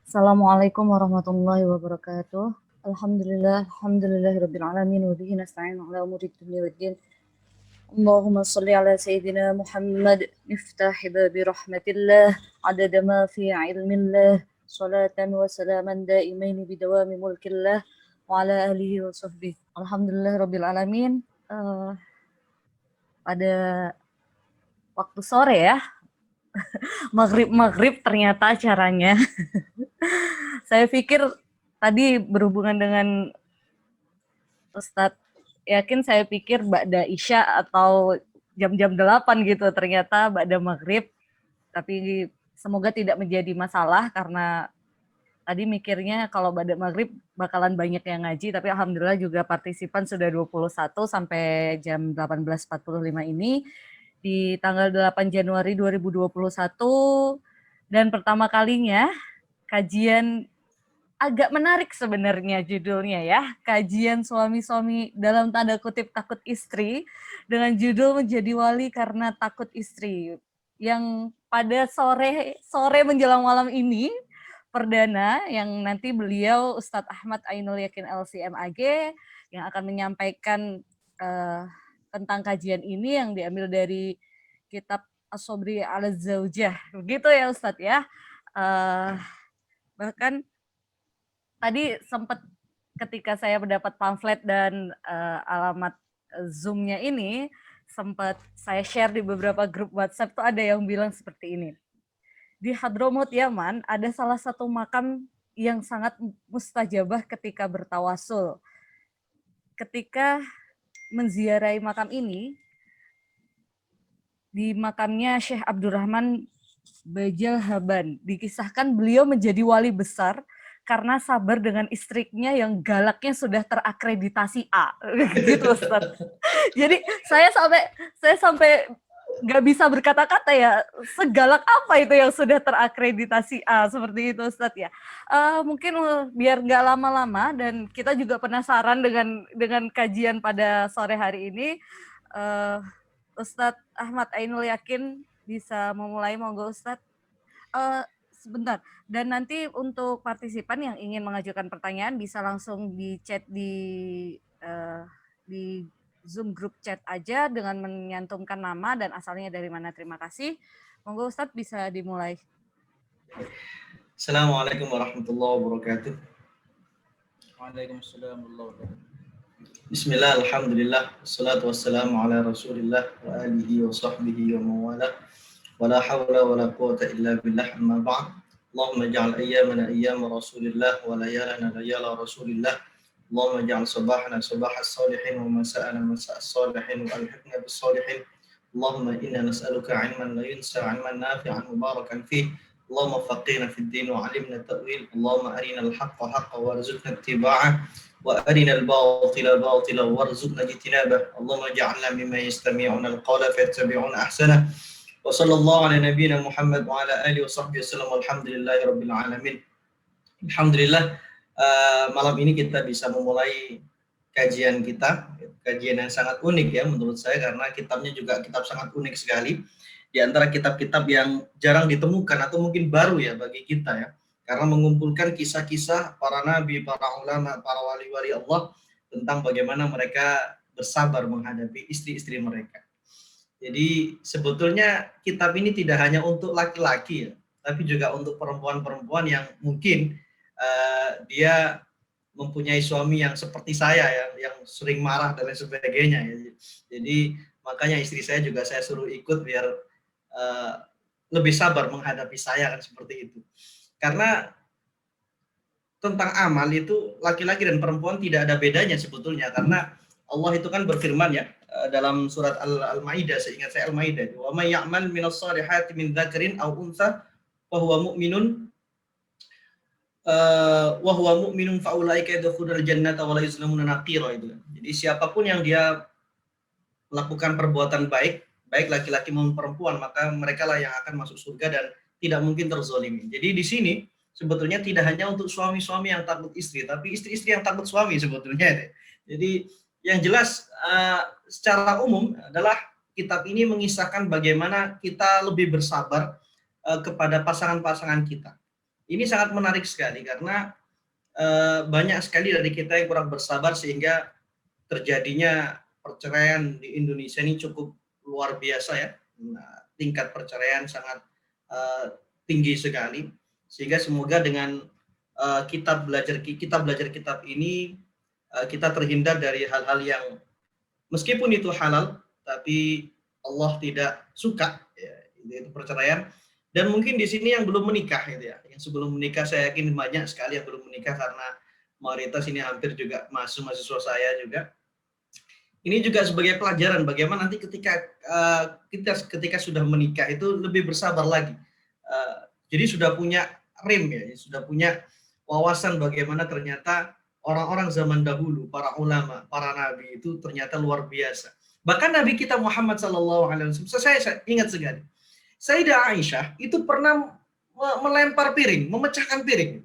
Assalamualaikum warahmatullahi wabarakatuh. Alhamdulillahirabbil alamin wa bihi nasta'inu ala umuri dunya waddin. Allahumma shalli ala sayyidina Muhammad miftah babi rahmatillah adada ma fi ilmillah salatan wa salaman daimaini bidawami mulkillah wa ala alihi wa sahbihi. Alhamdulillahirabbil alamin. Pada waktu sore ya, maghrib ternyata acaranya. Saya pikir tadi berhubungan dengan Ustadz Yakin, saya pikir ba'da Isya atau jam-jam 8 gitu, ternyata ba'da maghrib. Tapi semoga tidak menjadi masalah karena tadi mikirnya kalau ba'da maghrib bakalan banyak yang ngaji, tapi alhamdulillah juga partisipan sudah 21 sampai jam 18.45 ini di tanggal 8 Januari 2021, dan pertama kalinya kajian agak menarik sebenarnya judulnya ya, kajian suami-suami dalam tanda kutip takut istri, dengan judul menjadi wali karena takut istri, yang pada sore menjelang malam ini perdana, yang nanti beliau Ustadz Ahmad Ainul Yakin LCMAG yang akan menyampaikan tentang kajian ini yang diambil dari kitab As-Sobri ala Zaujah, begitu ya Ustadz ya. Bahkan tadi sempat ketika saya mendapat pamflet dan alamat Zoom-nya ini, sempat saya share di beberapa grup WhatsApp, tuh ada yang bilang seperti ini. Di Hadramut Yaman ada salah satu makam yang sangat mustajabah ketika bertawasul. Ketika menziarahi makam ini, di makamnya Syekh Abdurrahman Bajal Haban, dikisahkan beliau menjadi wali besar karena sabar dengan istrinya yang galaknya sudah terakreditasi A, gitu Ustaz. Jadi saya sampai nggak bisa berkata-kata ya, segalak apa itu yang sudah terakreditasi A, seperti itu Ustaz ya. Mungkin biar nggak lama-lama dan kita juga penasaran dengan kajian pada sore hari ini, Ustadz Ahmad Ainul Yakin bisa memulai, monggo Ustadz. Sebentar, dan nanti untuk partisipan yang ingin mengajukan pertanyaan bisa langsung di chat di Zoom grup chat aja dengan menyantumkan nama dan asalnya dari mana. Terima kasih. Monggo Ustadz bisa dimulai. Assalamualaikum warahmatullahi wabarakatuh. Waalaikumsalam warahmatullahi wabarakatuh. Bismillah, alhamdulillah, wassalatu wassalamu ala rasulillah wa alihi wa sahbihi wa mawala, wa la hawla wa la quwata illa billah, amma ba'd. Allahumma ja'al ayyamana ayyama rasulillah wa layalana layala rasulillah. Allahumma ja'al sabahana sabahas salihin wa masa'ana masa'as salihin wa alhiqna bis salihin. Allahumma inna nas'aluka ilman la yunsa, ilman nafi'an mubarakan fih. Allahumma faqihna fid din wa 'allimna ta'wil. Allahumma arina al-haqqa haqqan warzuqna ittiba'ah wa arina al-batila batila warzuqna ijtinabah. Allahumma ja'alna mimman yastami'una al-qawla fayattabi'una ahsanah. Wa sallallahu ala nabiyyina Muhammad wa ala alihi wa sahbihi wasallam. Alhamdulillahi rabbil alamin. Alhamdulillah, malam ini kita bisa memulai kajian kita, kajian yang sangat unik ya menurut saya, karena kitabnya juga kitab sangat unik sekali, di antara kitab-kitab yang jarang ditemukan atau mungkin baru ya bagi kita ya, karena mengumpulkan kisah-kisah para nabi, para ulama, para wali-wali Allah tentang bagaimana mereka bersabar menghadapi istri-istri mereka. Jadi sebetulnya kitab ini tidak hanya untuk laki-laki ya, tapi juga untuk perempuan-perempuan yang mungkin dia mempunyai suami yang seperti saya ya, yang sering marah dan lain sebagainya ya. Jadi makanya istri saya juga saya suruh ikut biar lebih sabar menghadapi saya, kan seperti itu. Karena tentang amal itu laki-laki dan perempuan tidak ada bedanya sebetulnya, karena Allah itu kan berfirman ya dalam surat Al-Maidah, seingat saya Al-Maidah, wa may ya'mal minas salihati min dzakarin aw untha fa huwa mu'minun wa huwa mu'minun fa ulaika yadkhulul jannata wa la yuzlamuna naqira itu. Jadi siapapun yang dia melakukan perbuatan baik, baik laki-laki maupun perempuan, maka mereka lah yang akan masuk surga dan tidak mungkin terzalimi. Jadi di sini sebetulnya tidak hanya untuk suami-suami yang takut istri, tapi istri-istri yang takut suami sebetulnya. Jadi yang jelas secara umum adalah kitab ini mengisahkan bagaimana kita lebih bersabar kepada pasangan-pasangan kita. Ini sangat menarik sekali karena banyak sekali dari kita yang kurang bersabar sehingga terjadinya perceraian di Indonesia ini cukup luar biasa ya. Nah, tingkat perceraian sangat tinggi sekali, sehingga semoga dengan kita belajar kitab ini kita terhindar dari hal-hal yang meskipun itu halal tapi Allah tidak suka ya, itu perceraian. Dan mungkin di sini yang belum menikah gitu ya, yang sebelum menikah saya yakin banyak sekali yang belum menikah karena mayoritas ini hampir juga mahasiswa saya juga. Ini juga sebagai pelajaran bagaimana nanti ketika sudah menikah itu lebih bersabar lagi. Jadi sudah punya rem ya, sudah punya wawasan bagaimana ternyata orang-orang zaman dahulu, para ulama, para nabi itu ternyata luar biasa. Bahkan Nabi kita Muhammad SAW, saya ingat sekali, Sayyidah Aisyah itu pernah melempar piring, memecahkan piring.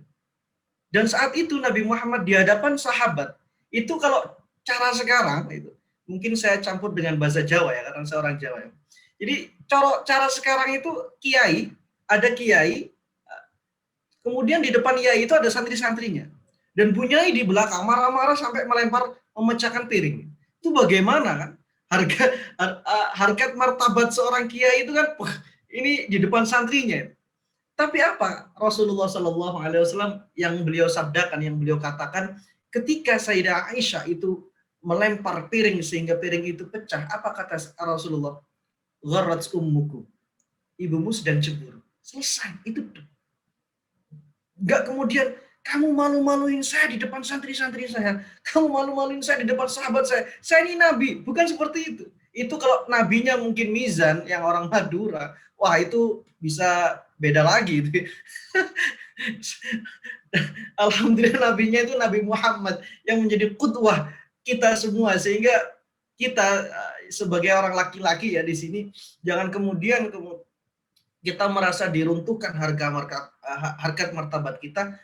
Dan saat itu Nabi Muhammad di hadapan sahabat, itu kalau cara sekarang itu, mungkin saya campur dengan bahasa Jawa ya, karena saya orang Jawa ya. Jadi cara sekarang itu ada kiai, kemudian di depan kiai itu ada santri-santrinya. Dan bunyai di belakang marah-marah sampai melempar, memecahkan piring. Itu bagaimana kan? Harkat martabat seorang kiai itu kan, ini di depan santrinya. Tapi apa Rasulullah Shallallahu Alaihi Wasallam yang beliau sabdakan, yang beliau katakan, ketika Sayyidah Aisyah itu melempar piring sehingga piring itu pecah, apa kata Rasulullah? Gharrat ummuku, ibumu sedang cemburu. Selesai, itu. Enggak kemudian kamu malu-maluin saya di depan santri-santri saya, kamu malu-maluin saya di depan sahabat saya ini nabi, bukan seperti itu. Itu kalau nabinya mungkin Mizan yang orang Madura, wah itu bisa beda lagi. Alhamdulillah nabinya itu Nabi Muhammad yang menjadi qudwah kita semua, sehingga kita sebagai orang laki-laki ya di sini jangan kemudian kita merasa diruntuhkan harkat martabat kita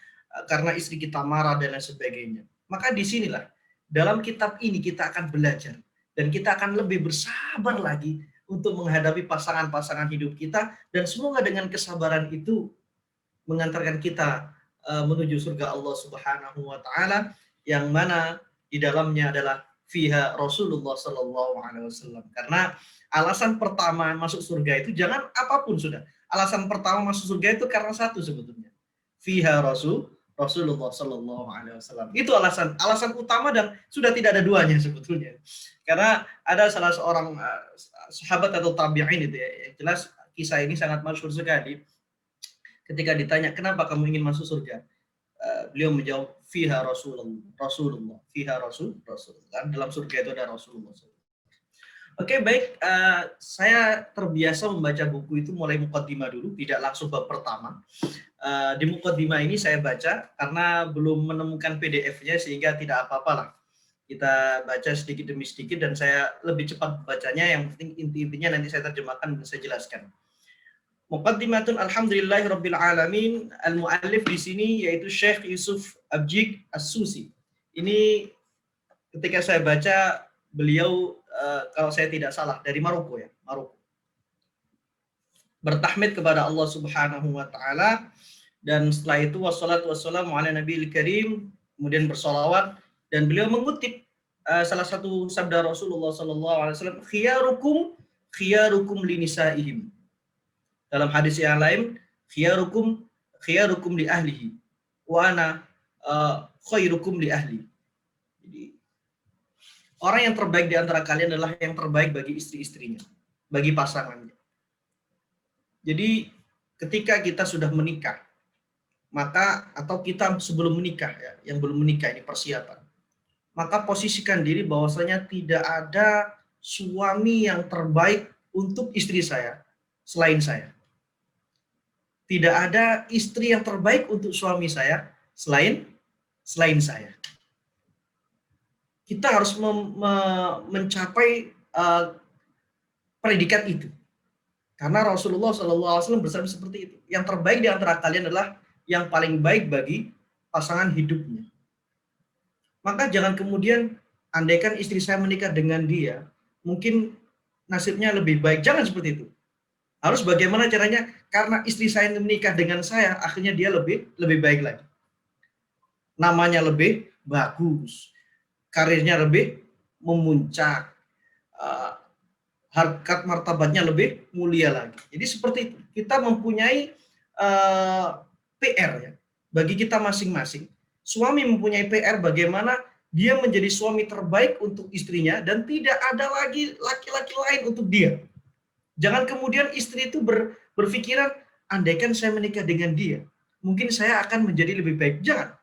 karena istri kita marah dan lain sebagainya. Maka disinilah dalam kitab ini kita akan belajar dan kita akan lebih bersabar lagi untuk menghadapi pasangan-pasangan hidup kita, dan semoga dengan kesabaran itu mengantarkan kita menuju surga Allah Subhanahu wa taala, yang mana di dalamnya adalah fiha Rasulullah sallallahu alaihi wasallam. Karena alasan pertama masuk surga itu jangan apapun sudah. Alasan pertama masuk surga itu karena satu sebetulnya. Fiha Rasulullah sallallahu alaihi wasallam. Itu alasan utama dan sudah tidak ada duanya sebetulnya. Karena ada salah seorang sahabat atau tabi'in itu ya, yang jelas kisah ini sangat masyhur sekali. Ketika ditanya kenapa kamu ingin masuk surga, beliau menjawab fiha Rasulullah, fiha Rasulullah. Dalam surga itu ada Rasulullah. Oke, baik, saya terbiasa membaca buku itu mulai muqaddimah dulu, tidak langsung bab pertama. Di muqaddimah ini saya baca karena belum menemukan PDF-nya sehingga tidak apa-apalah. Kita baca sedikit demi sedikit dan saya lebih cepat bacanya, yang penting inti-intinya nanti saya terjemahkan dan saya jelaskan. Muqaddimatun alhamdulillahirabbil alamin. Al-muallif di sini yaitu Syekh Yusuf Abjik As-Susi. Ini ketika saya baca beliau kalau saya tidak salah dari Maroko ya, Maroko. Bertahmid kepada Allah Subhanahu wa taala, dan setelah itu wassalatu wassalamu ala nabiyil karim, kemudian bersolawat, dan beliau mengutip salah satu sabda Rasulullah sallallahu alaihi wasallam, khiyarukum linisaihim. Dalam hadis yang lain, khiyarukum li ahlihi wa ana khairukum li ahli. Jadi orang yang terbaik di antara kalian adalah yang terbaik bagi istri-istrinya, bagi pasangannya. Jadi ketika kita sudah menikah, maka atau kita sebelum menikah ya, yang belum menikah ini persiapan, maka posisikan diri bahwasanya tidak ada suami yang terbaik untuk istri saya selain saya. Tidak ada istri yang terbaik untuk suami saya selain saya. Kita harus mencapai predikat itu. Karena Rasulullah SAW bersabda seperti itu. Yang terbaik di antara kalian adalah yang paling baik bagi pasangan hidupnya. Maka jangan kemudian andaikan istri saya menikah dengan dia, mungkin nasibnya lebih baik. Jangan seperti itu. Harus bagaimana caranya? Karena istri saya menikah dengan saya, akhirnya dia lebih baik lagi. Namanya lebih bagus, karirnya lebih memuncak, harkat martabatnya lebih mulia lagi. Jadi seperti itu. Kita mempunyai PR ya bagi kita masing-masing. Suami mempunyai PR bagaimana dia menjadi suami terbaik untuk istrinya dan tidak ada lagi laki-laki lain untuk dia. Jangan kemudian istri itu berpikiran, andaikan saya menikah dengan dia, mungkin saya akan menjadi lebih baik. Jangan.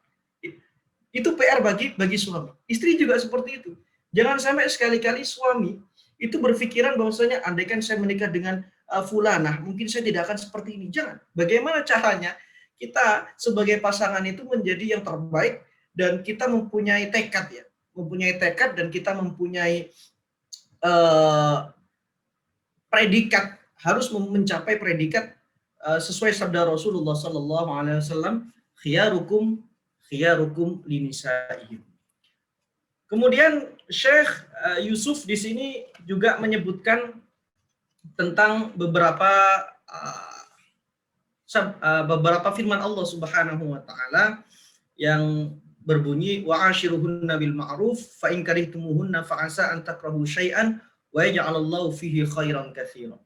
Itu PR bagi suami. Istri juga seperti itu. Jangan sampai sekali-kali suami itu berpikiran bahwasanya andaikan saya menikah dengan fulanah, mungkin saya tidak akan seperti ini. Jangan. Bagaimana caranya kita sebagai pasangan itu menjadi yang terbaik dan kita mempunyai tekad ya, mempunyai tekad dan kita mempunyai predikat, harus mencapai predikat sesuai sabda Rasulullah Sallallahu Alaihi Wasallam, khiyarukum linisaihim. Kemudian Syekh Yusuf di sini juga menyebutkan tentang beberapa firman Allah Subhanahu wa taala yang berbunyi wa ashiruhunna bil ma'ruf fa in karihtumuhunna fa asa an takrahu syai'an wa yaj'alallahu fihi khairan katsiran.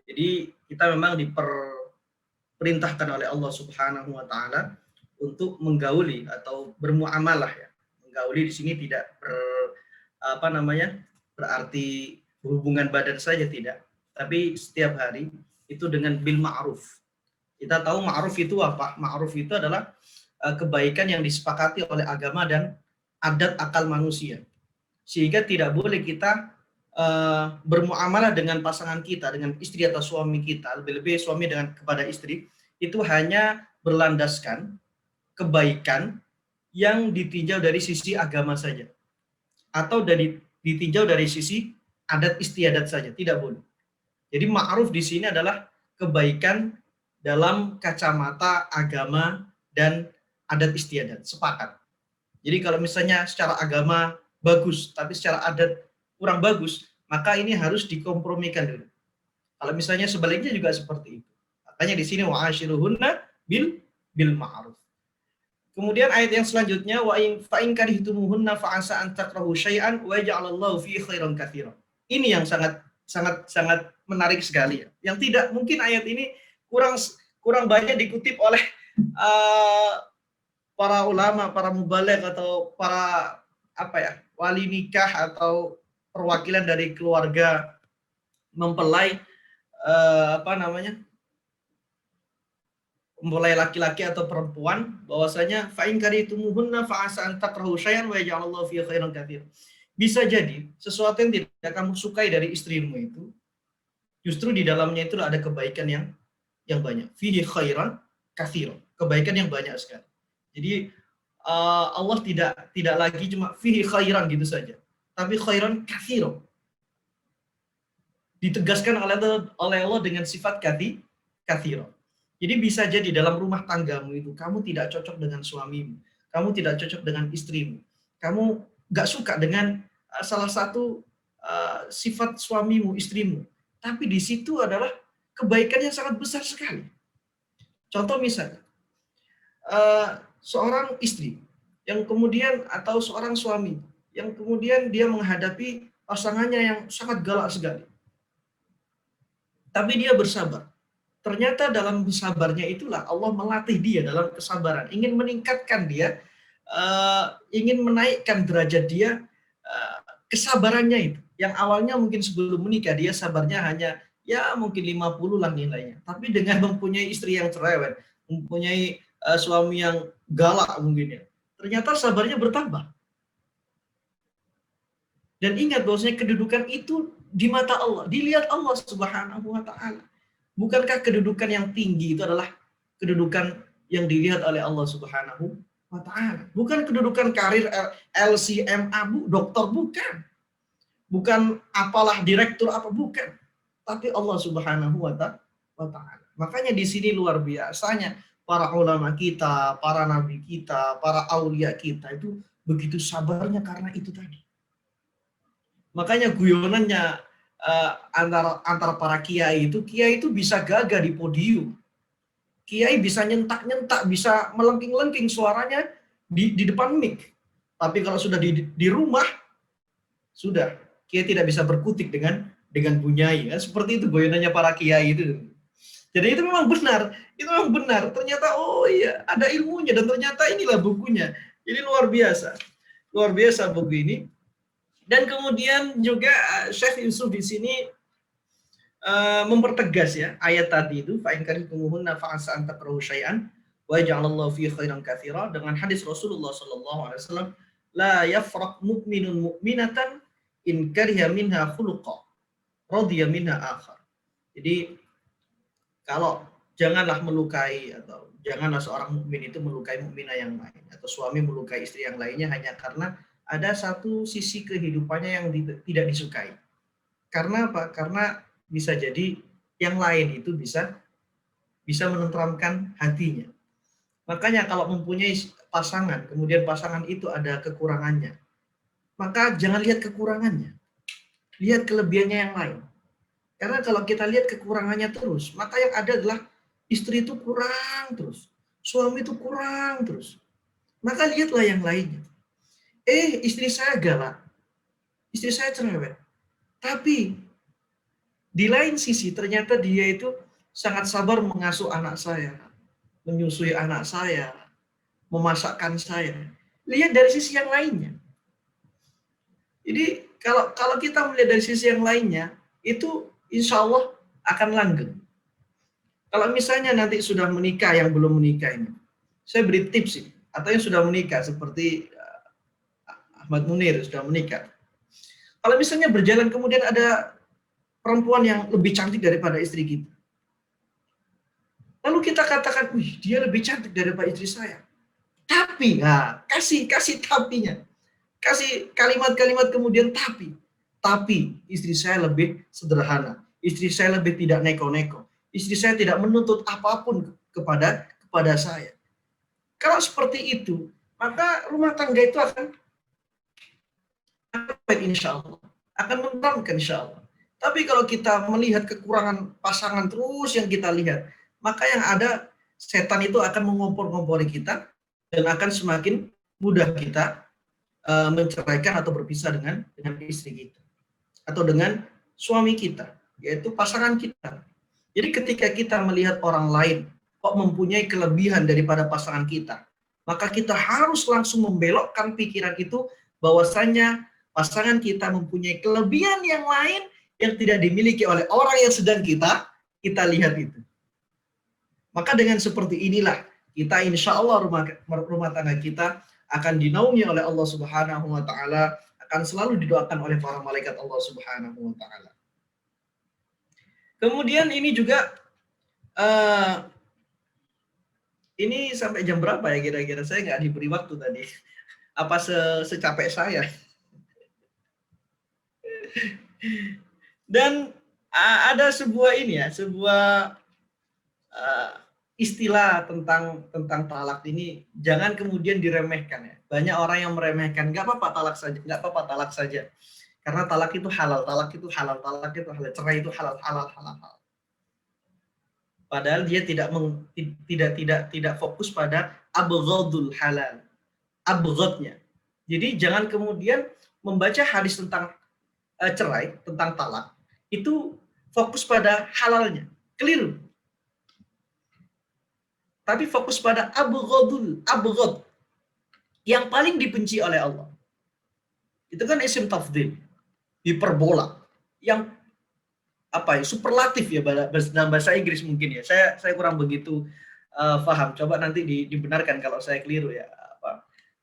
Jadi kita memang diperintahkan oleh Allah Subhanahu wa taala untuk menggauli atau bermuamalah ya. Menggauli di sini tidak berarti berhubungan badan saja, tidak. Tapi setiap hari itu dengan bil ma'ruf. Kita tahu ma'ruf itu apa? Ma'ruf itu adalah kebaikan yang disepakati oleh agama dan adat akal manusia. Sehingga tidak boleh kita bermuamalah dengan pasangan kita, dengan istri atau suami kita, lebih-lebih suami kepada istri, itu hanya berlandaskan kebaikan yang ditinjau dari sisi agama saja, atau ditinjau dari sisi adat istiadat saja, tidak boleh. Jadi ma'ruf di sini adalah kebaikan dalam kacamata agama dan adat istiadat, sepakat. Jadi kalau misalnya secara agama bagus, tapi secara adat kurang bagus, maka ini harus dikompromikan dulu. Kalau misalnya sebaliknya juga seperti itu. Makanya di sini wa'ashiruhunna bil ma'ruf. Kemudian ayat yang selanjutnya wa in fa in karihtumuhunna fa asa an takrahu syai'an wa yaj'alallahu fi khairan katsiran. Ini yang sangat menarik sekali ya. Yang tidak mungkin ayat ini kurang banyak dikutip oleh para ulama, para mubaligh atau para wali nikah atau perwakilan dari keluarga mempelai mempelai laki-laki atau perempuan, bahwasanya fa in karihtumuhunna fa asa an takrahu syai'an wa yaj'alallahu fi khairan katsir. Bisa jadi sesuatu yang tidak kamu sukai dari istrimu itu justru di dalamnya itu ada kebaikan yang banyak. Fihi khairan katsir. Kebaikan yang banyak sekali. Jadi Allah tidak lagi cuma fihi khairan gitu saja, tapi khairan katsir. Ditegaskan oleh Allah dengan sifat katsir. Jadi bisa jadi dalam rumah tanggamu itu kamu tidak cocok dengan suamimu, kamu tidak cocok dengan istrimu, kamu gak suka dengan salah satu sifat suamimu, istrimu, tapi di situ adalah kebaikan yang sangat besar sekali. Contoh misalnya, seorang istri yang kemudian atau seorang suami yang kemudian dia menghadapi pasangannya yang sangat galak sekali, tapi dia bersabar. Ternyata dalam sabarnya itulah Allah melatih dia dalam kesabaran, ingin meningkatkan dia, ingin menaikkan derajat dia, kesabarannya itu. Yang awalnya mungkin sebelum menikah dia sabarnya hanya ya mungkin 50 lah nilainya. Tapi dengan mempunyai istri yang cerewet, mempunyai suami yang galak mungkin ya, ternyata sabarnya bertambah. Dan ingat bahwasanya kedudukan itu di mata Allah, dilihat Allah Subhanahu wa taala. Bukankah kedudukan yang tinggi itu adalah kedudukan yang dilihat oleh Allah Subhanahu wa taala? Bukan kedudukan karir LCMA, dokter, bukan. Bukan apalah direktur apa, bukan. Tapi Allah Subhanahu wa taala. Makanya di sini luar biasanya para ulama kita, para nabi kita, para aulia kita itu begitu sabarnya karena itu tadi. Makanya guyonannya antara para kiai itu bisa gagah di podium. Kiai bisa nyentak-nyentak, bisa melengking-lengking suaranya di depan mic. Tapi kalau sudah di rumah, sudah kiai tidak bisa berkutik dengan bunyai. Seperti itu goyonannya para kiai itu. Jadi itu memang benar, Ternyata oh iya ada ilmunya dan ternyata inilah bukunya. Jadi luar biasa buku ini. Dan kemudian juga Syekh Yusuf di sini mempertegas ya ayat tadi itu fa in karihtumuhunna fa asa an takrahu syai'an wa ja'alallahu fi khairan katsira, dengan hadis Rasulullah sallallahu alaihi wasallam, la yafraq mu'minun mu'minatan in kariha minha khuluqa radiya minha akhar. Jadi kalau janganlah melukai, atau janganlah seorang mukmin itu melukai mukminah yang lain, atau suami melukai istri yang lainnya hanya karena ada satu sisi kehidupannya yang tidak disukai. Karena apa? Karena bisa jadi yang lain itu bisa menenteramkan hatinya. Makanya kalau mempunyai pasangan, kemudian pasangan itu ada kekurangannya, maka jangan lihat kekurangannya, lihat kelebihannya yang lain. Karena kalau kita lihat kekurangannya terus, maka yang ada adalah istri itu kurang terus, suami itu kurang terus. Maka lihatlah yang lainnya. Istri saya galak, istri saya cerewet, tapi di lain sisi ternyata dia itu sangat sabar mengasuh anak saya, menyusui anak saya, memasakkan saya. Lihat dari sisi yang lainnya. Jadi kalau kita melihat dari sisi yang lainnya, itu insya Allah akan langgeng. Kalau misalnya nanti sudah menikah, yang belum menikah ini, saya beri tips ini, atau yang sudah menikah seperti Ahmad Munir sudah menikah. Kalau misalnya berjalan kemudian ada perempuan yang lebih cantik daripada istri kita, lalu kita katakan, wih dia lebih cantik daripada istri saya. Tapi, kasih tapinya, kasih kalimat-kalimat kemudian tapi istri saya lebih sederhana, istri saya lebih tidak neko-neko, istri saya tidak menuntut apapun kepada saya. Kalau seperti itu, maka rumah tangga itu akan insya Allah, akan menenteramkan insya Allah. Tapi kalau kita melihat kekurangan pasangan terus yang kita lihat, maka yang ada setan itu akan mengompor-ngompori kita dan akan semakin mudah kita menceraikan atau berpisah dengan istri kita atau dengan suami kita, yaitu pasangan kita. Jadi ketika kita melihat orang lain kok mempunyai kelebihan daripada pasangan kita, maka kita harus langsung membelokkan pikiran itu bahwasanya pasangan kita mempunyai kelebihan yang lain yang tidak dimiliki oleh orang yang sedang kita lihat itu. Maka dengan seperti inilah kita insya Allah rumah tangga kita akan dinaungi oleh Allah Subhanahu wa Ta'ala, akan selalu didoakan oleh para malaikat Allah Subhanahu wa Ta'ala. Kemudian ini juga ini sampai jam berapa ya kira-kira? Saya nggak diberi waktu tadi. Apa secapek saya? Dan ada sebuah istilah tentang talak ini jangan kemudian diremehkan ya. Banyak orang yang meremehkan, nggak apa-apa talak saja. Karena talak itu halal, cerai itu halal. Padahal dia tidak fokus pada abghadul halal, abghadnya. Jadi jangan kemudian membaca hadis tentang cerai, tentang talak, itu fokus pada halalnya, keliru. Tapi fokus pada abghad, yang paling dibenci oleh Allah. Itu kan isim tafdhil, hiperbola, yang superlatif ya dalam bahasa Inggris mungkin ya. Saya kurang begitu paham. Coba nanti dibenarkan kalau saya keliru ya,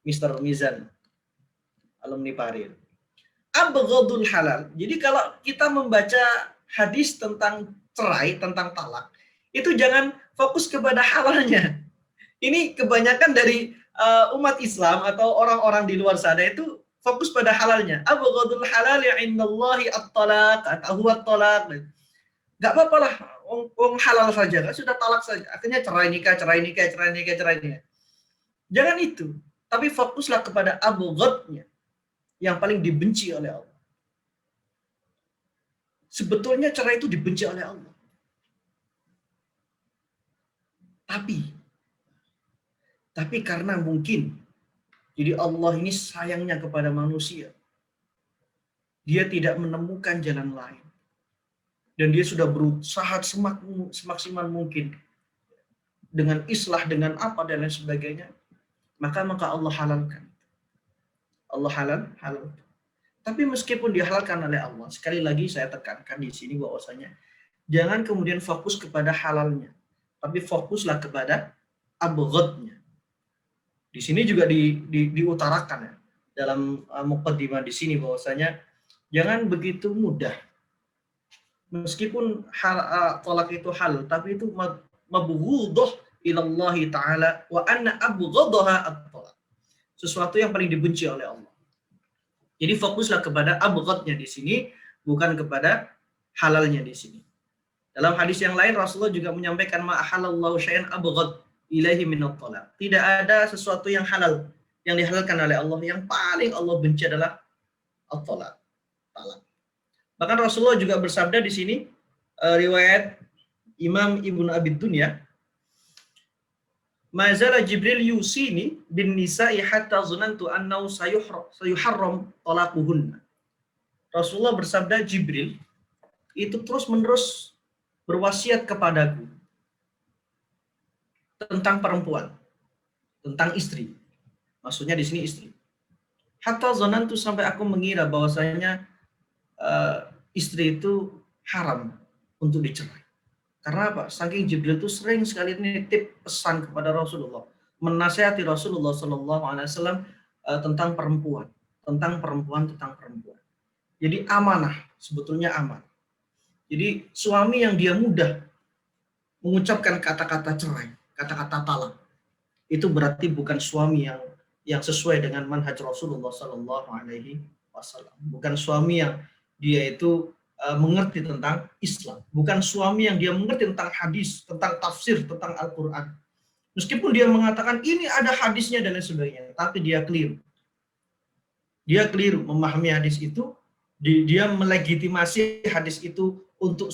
Mr. Mizan, alumni Parir. Abghadul halal. Jadi kalau kita membaca hadis tentang cerai, tentang talak, itu jangan fokus kepada halalnya. Ini kebanyakan dari umat Islam atau orang-orang di luar sana itu fokus pada halalnya. Abghadul halal ya innallahi at-talaq, atau at-talaq. Enggak apa-apa lah, halal saja, kan sudah talak saja. Akhirnya cerai nikah. Jangan itu, tapi fokuslah kepada abghadnya, yang paling dibenci oleh Allah. Sebetulnya cerai itu dibenci oleh Allah. Tapi karena mungkin, jadi Allah ini sayangnya kepada manusia. Dia tidak menemukan jalan lain. Dan dia sudah berusaha semaksimal mungkin. Dengan islah, dengan apa, dan lain sebagainya. Maka Allah halalkan. Allah halal. Tapi meskipun dihalalkan oleh Allah, sekali lagi saya tekankan di sini bahwasanya jangan kemudian fokus kepada halalnya, tapi fokuslah kepada abghadnya. Di sini juga diutarakan ya dalam muqaddimah di sini bahwasanya jangan begitu mudah. Meskipun talak itu halal, tapi itu mabghudhah ilallahi ta'ala wa anna abghadaha at-talaq. Sesuatu yang paling dibenci oleh Allah. Jadi fokuslah kepada abghadnya di sini, bukan kepada halalnya di sini. Dalam hadis yang lain Rasulullah juga menyampaikan ma ahallallahu syai'an abghad ilaihi minat talaq. Tidak ada sesuatu yang halal yang dihalalkan oleh Allah yang paling Allah benci adalah at-talaq. Bahkan Rasulullah juga bersabda di sini, riwayat Imam Ibnu Abi Dunya, mazala Jibril yusini bin nisa'i hatta zanantu annahu sayuharram talaquhunna. Rasulullah bersabda, Jibril itu terus-menerus berwasiat kepadaku tentang perempuan, tentang istri. Maksudnya di sini istri. Hatta zanantu, sampai aku mengira bahwasanya istri itu haram untuk dicerai. Karena apa? Saking Jibril itu sering sekali nitip pesan kepada Rasulullah, menasihati Rasulullah SAW tentang perempuan. Jadi amanah, sebetulnya aman. Jadi suami yang dia mudah mengucapkan kata-kata cerai, kata-kata talak, itu berarti bukan suami yang sesuai dengan manhaj Rasulullah SAW. Bukan suami yang dia itu mengerti tentang Islam. Bukan suami yang dia mengerti tentang hadis, tentang tafsir, tentang Al-Quran. Meskipun dia mengatakan ini ada hadisnya dan lain sebagainya, tapi dia keliru. Dia keliru memahami hadis itu, dia melegitimasi hadis itu untuk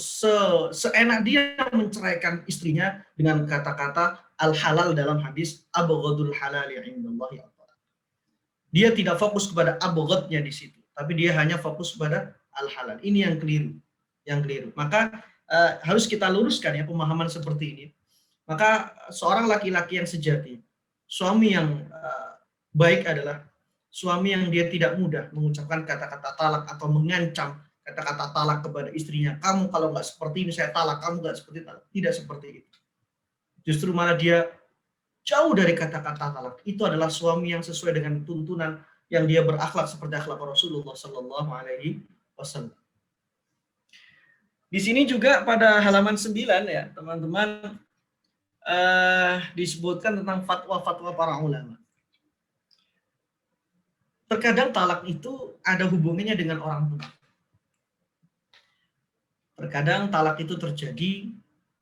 seenak dia menceraikan istrinya dengan kata-kata al-halal dalam hadis abghadul halali indallahi at-talaq. Dia tidak fokus kepada abghadnya di situ, tapi dia hanya fokus kepada al-halal. Ini yang keliru. Maka harus kita luruskan ya pemahaman seperti ini. Maka seorang laki-laki yang sejati, suami yang baik adalah suami yang dia tidak mudah mengucapkan kata-kata talak atau mengancam kata-kata talak kepada istrinya. Kamu kalau nggak seperti ini saya talak, kamu nggak seperti talak. Tidak seperti itu. Justru malah dia jauh dari kata-kata talak. Itu adalah suami yang sesuai dengan tuntunan yang dia berakhlak seperti akhlak Rasulullah SAW. Di sini juga pada halaman 9 ya teman-teman disebutkan tentang fatwa-fatwa para ulama. Terkadang talak itu ada hubungannya dengan orang tua. Terkadang talak itu terjadi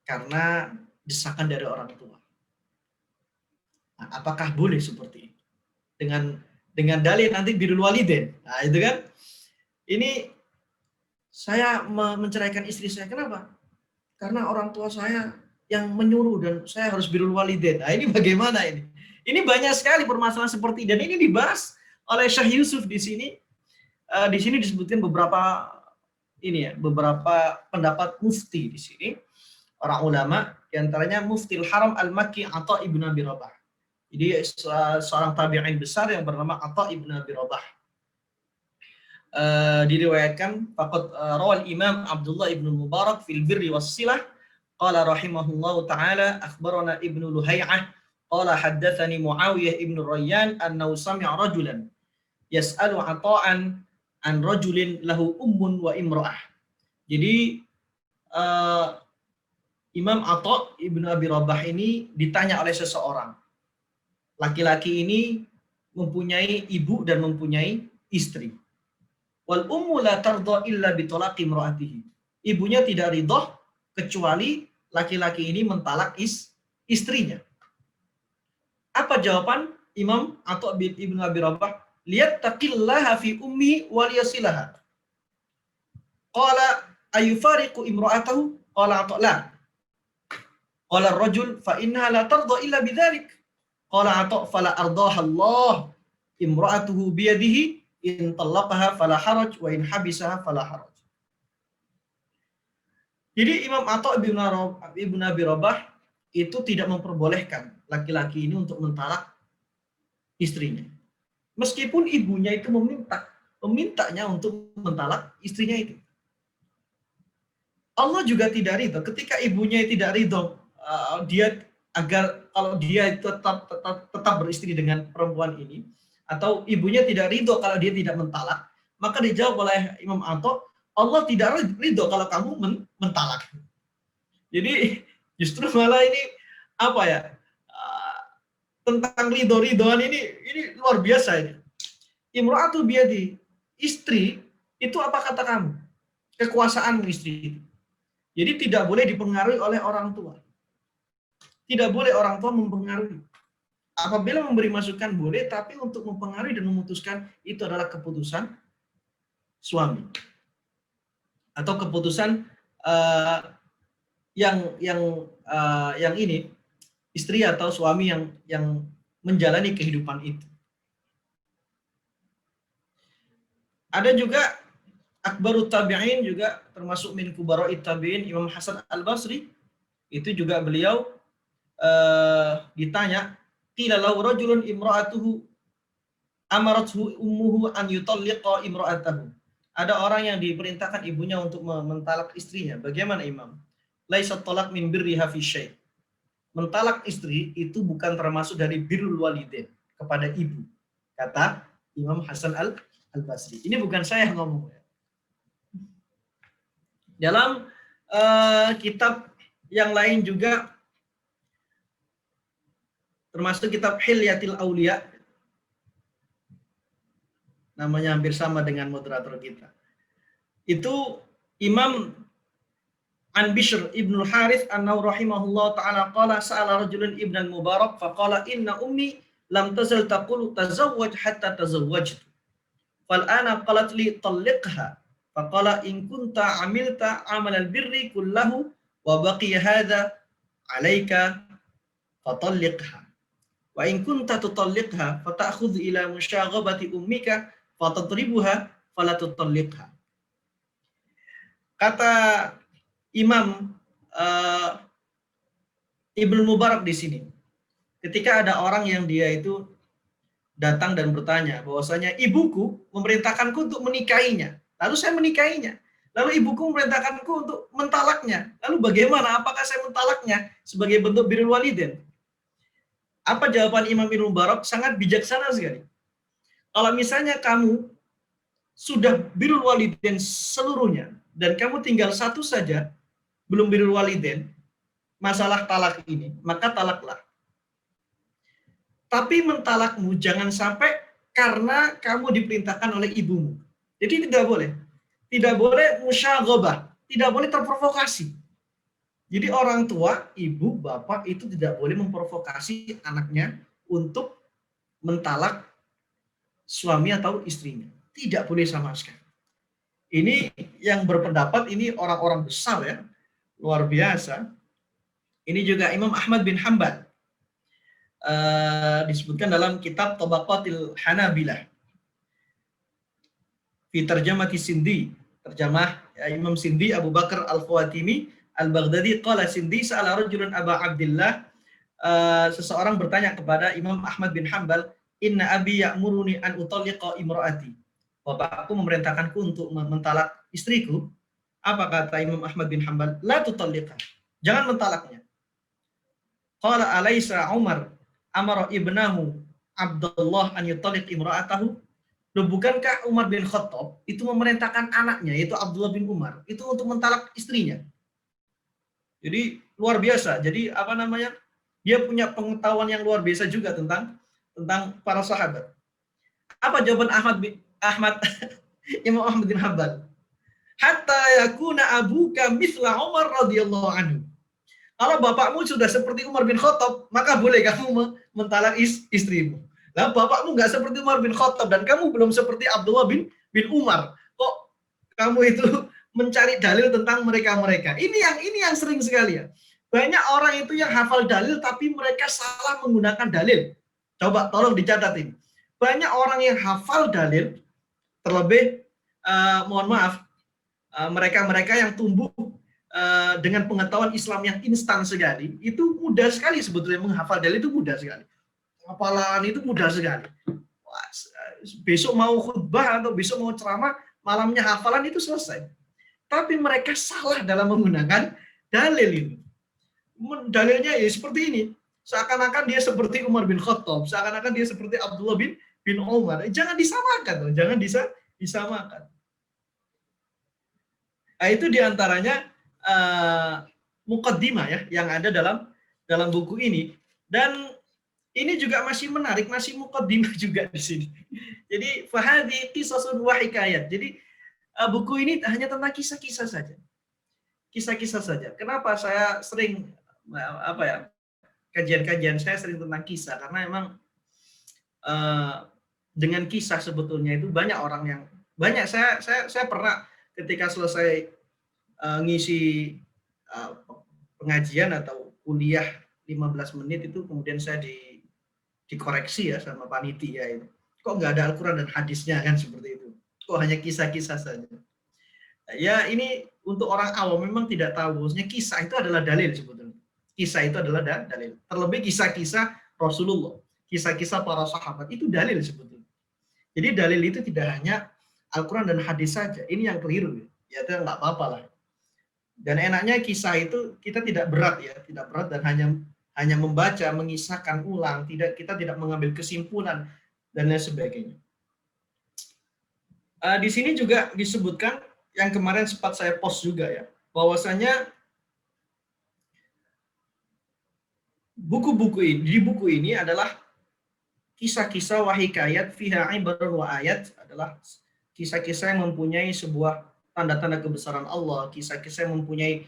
karena desakan dari orang tua. Nah, apakah boleh seperti itu? Dengan dalil nanti birrul walidain. Nah, itu kan. Ini saya menceraikan istri saya. Kenapa? Karena orang tua saya yang menyuruh dan saya harus birrul walidain. Nah, ini bagaimana ini? Ini banyak sekali permasalahan seperti ini, dan ini dibahas oleh Syekh Yusuf di sini. Di sini disebutkan beberapa pendapat mufti di sini, orang ulama, di antaranya Muftil Haram Al-Makki Atha ibn Abi Rabah. Jadi seorang tabi'in besar yang bernama Atha ibn Abi Rabah. Diriwayatkan faqad rawal Imam Abdullah ibn Mubarak fil birri was silah qala rahimahullahu taala akhbarana Ibnu Luhay'ah qala haddatsani Muawiyah ibn Rayyan annahu sami'a rajulan yas'alu ata'an an rajulin lahu ummun wa imra'ah. Jadi Imam Atha ibn Abi Rabah ini ditanya oleh seseorang. Laki-laki ini mempunyai ibu dan mempunyai istri. Wal ummu la tardha illa bi talaqi imra'atihi. Ibunya tidak ridha kecuali laki-laki ini mentalak istrinya. Apa jawaban Imam Atha ibn Abi Rabah? Liyattaqillaha fi ummi wal yasilaha. Qala ayufariqu imra'atahu? Qala Atha la. Qala ar-rajul fa innaha la tarda illa bidzalik. Qala Atha fala ardaha Allah imra'atuhu biyadihi in talaqaha fala haraj wa in habisaha fala haraj. Jadi Imam Atha ibn Abi Rabah itu tidak memperbolehkan laki-laki ini untuk mentalak istrinya. Meskipun ibunya itu memintanya untuk mentalak istrinya itu. Allah juga tidak ridho ketika ibunya tidak ridho dia agar kalau dia tetap beristri dengan perempuan ini, atau ibunya tidak ridho kalau dia tidak mentalak, maka dijawab oleh Imam Atha, Allah tidak ridho kalau kamu mentalak. Jadi justru malah ini apa ya, tentang ridho-ridhoan ini luar biasa ini. Imra'atu biyadi, istri itu apa kata kamu? Kekuasaanmu istri itu. Jadi tidak boleh dipengaruhi oleh orang tua. Tidak boleh orang tua mempengaruhi. Apabila memberi masukan boleh, tapi untuk mempengaruhi dan memutuskan itu adalah keputusan suami. Atau keputusan yang ini, istri atau suami yang menjalani kehidupan itu. Ada juga akbarut tabi'in, juga termasuk min kubara'it tabi'in, Imam Hasan Al-Basri, itu juga beliau ditanya, qila lahu rajulun imra'atuhu amarathu ummuhu an yutalliqa imra'atahu. Ada orang yang diperintahkan ibunya untuk mentalak istrinya. Bagaimana Imam? Laisa talaq min birriha fi syai'. Mentalak istri itu bukan termasuk dari birrul walidain kepada ibu, kata Imam Hasan Al-Basri. Ini bukan saya yang ngomong. Dalam kitab yang lain juga, termasuk kitab Hilyatil Auliya, namanya hampir sama dengan moderator kita, itu Imam An Bishr ibn Harith annahu rahimahullah ta'ala qala sa'ala rajulun ibn al-Mubarak faqala inna ummi lam tazal taqulu tazawwaj hatta tazawwajtu fal ana qalat li talliqha faqala in kunta amilta amal al-birri kullahu wa baqiya hadha alayka fatalliqha wa in kunta tutalliqha fata'khudh ila musyaghabati ummika fatadribuha fala tutalliqha. Kata Imam Ibnu Mubarak di sini, ketika ada orang yang dia itu datang dan bertanya bahwasanya ibuku memerintahkanku untuk menikahinya, lalu saya menikahinya, lalu ibuku memerintahkanku untuk mentalaknya, lalu bagaimana? Apakah saya mentalaknya sebagai bentuk birrul walidain? Apa jawaban Imam Ibnu Mubarak? Sangat bijaksana sekali. Kalau misalnya kamu sudah birrul walidain seluruhnya dan kamu tinggal satu saja belum birrul walidain, masalah talak ini, maka talaklah. Tapi mentalakmu jangan sampai karena kamu diperintahkan oleh ibumu. Jadi tidak boleh. Tidak boleh musyaghabah, tidak boleh terprovokasi. Jadi orang tua, ibu, bapak itu tidak boleh memprovokasi anaknya untuk mentalak suami atau istrinya. Tidak boleh sama sekali. Ini yang berpendapat, ini orang-orang besar ya, luar biasa. Ini juga Imam Ahmad bin Hanbal. Disebutkan dalam kitab Tabaqatil Hanabilah. Fi tarjamati Sindi. Terjemah Imam Sindi Abu Bakar Al-Khawatimi Al-Baghdadi qala Sindi sa'ala rajulun Aba Abdillah. Seseorang bertanya kepada Imam Ahmad bin Hanbal, inna abi ya'muruni an utalliqa imra'ati. Bapakku memerintahkanku untuk mentalak istriku. Apa kata Imam Ahmad bin Hanbal? La tutalliqa. Jangan mentalaknya. Qala alaysa Umar amara ibnahu Abdullah an yutalliq imra'atahu? Loh, bukankah Umar bin Khattab itu memerintahkan anaknya, yaitu Abdullah bin Umar, itu untuk mentalak istrinya? Jadi luar biasa. Jadi apa namanya? Dia punya pengetahuan yang luar biasa juga tentang para sahabat. Apa jawaban Imam Ahmad bin Hanbal? Hatta yakuna abuka mithla Umar radhiyallahu anhu. Kalau bapakmu sudah seperti Umar bin Khattab, maka boleh kamu mentalak istrimu. Lah bapakmu nggak seperti Umar bin Khattab dan kamu belum seperti Abdullah bin Umar. Kok kamu itu mencari dalil tentang mereka-mereka. Ini yang sering sekali ya. Banyak orang itu yang hafal dalil tapi mereka salah menggunakan dalil. Coba tolong dicatat ini. Banyak orang yang hafal dalil, terlebih mohon maaf, mereka-mereka yang tumbuh dengan pengetahuan Islam yang instan sekali, itu mudah sekali sebetulnya menghafal dalil, itu mudah sekali. Hafalan itu mudah sekali. Besok mau khutbah atau besok mau ceramah, malamnya hafalan itu selesai. Tapi mereka salah dalam menggunakan dalil ini. Dalilnya ya seperti ini. Seakan-akan dia seperti Umar bin Khattab, seakan-akan dia seperti Abdullah bin Umar. Jangan disamakan, jangan disamakan. Nah, itu diantaranya muqaddimah ya yang ada dalam buku ini. Dan ini juga masih menarik, masih muqaddimah juga di sini. Jadi fahadhi qisasun wa hikayat. Jadi buku ini hanya tentang kisah-kisah saja. Kisah-kisah saja. Kenapa saya sering kajian-kajian saya sering tentang kisah, karena memang dengan kisah sebetulnya itu banyak orang yang saya pernah ketika selesai ngisi pengajian atau kuliah 15 menit itu, kemudian saya dikoreksi ya sama panitia itu. Kok nggak ada Al-Quran dan hadisnya kan, seperti itu. Kok hanya kisah-kisah saja. Ya ini untuk orang awam memang tidak tahu bahwasanya kisah itu adalah dalil sebetulnya. Kisah itu adalah dalil. Terlebih kisah-kisah Rasulullah, kisah-kisah para sahabat itu dalil sebetulnya. Jadi dalil itu tidak hanya Al-Quran dan hadis saja. Ini yang keliru. Ya itu nggak apa-apa lah. Dan enaknya kisah itu kita tidak berat ya, tidak berat dan hanya membaca, mengisahkan ulang, kita tidak mengambil kesimpulan dan lain sebagainya. Di sini juga disebutkan yang kemarin sempat saya post juga ya, bahwasanya di buku ini adalah kisah-kisah wa hikayat fiha ibarun wa ayat, adalah kisah-kisah yang mempunyai sebuah tanda-tanda kebesaran Allah, kisah-kisah yang mempunyai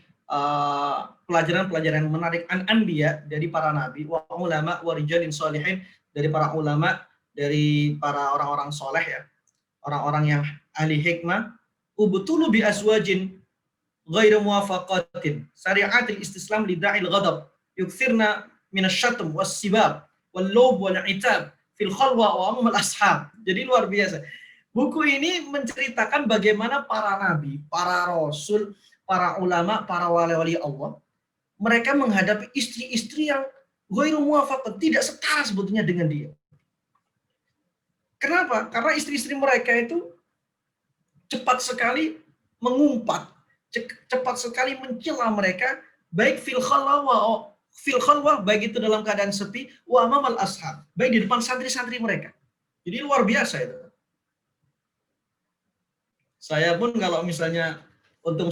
pelajaran-pelajaran menarik anbiya dari para nabi, wa ulama wa rijalin sholihin, dari para ulama, dari para orang-orang soleh ya, orang-orang yang ahli hikmah, ubtulu bi azwajin ghairu muwafaqatin syari'atil istislam lida'il ghadab yukthirna min asy-syatm was-sibab wal-lub wal-'itab fil khalwa wa ammal ashab. Jadi luar biasa. Buku ini menceritakan bagaimana para nabi, para rasul, para ulama, para wali-wali Allah, mereka menghadapi istri-istri yang ghairu muwafaqat, tidak setara sebetulnya dengan dia. Kenapa? Karena istri-istri mereka itu cepat sekali mengumpat, cepat sekali mencela mereka, baik fil khalwa, baik itu dalam keadaan sepi, wa amamal ashab, baik di depan santri-santri mereka. Jadi luar biasa itu. Saya pun kalau misalnya untung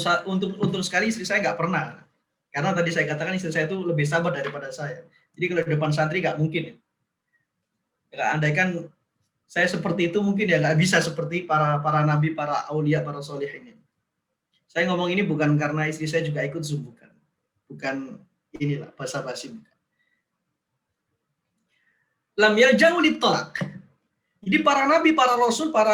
sekali istri saya nggak pernah, karena tadi saya katakan istri saya itu lebih sabar daripada saya. Jadi kalau di depan santri nggak mungkin ya. Andaikan saya seperti itu mungkin ya nggak bisa seperti para nabi, para aulia, para soleh ini. Saya ngomong ini bukan karena istri saya juga ikut Zoom, bukan inilah basa-basi. Lam yarja'u lit-talaq. Jadi para nabi, para rasul, para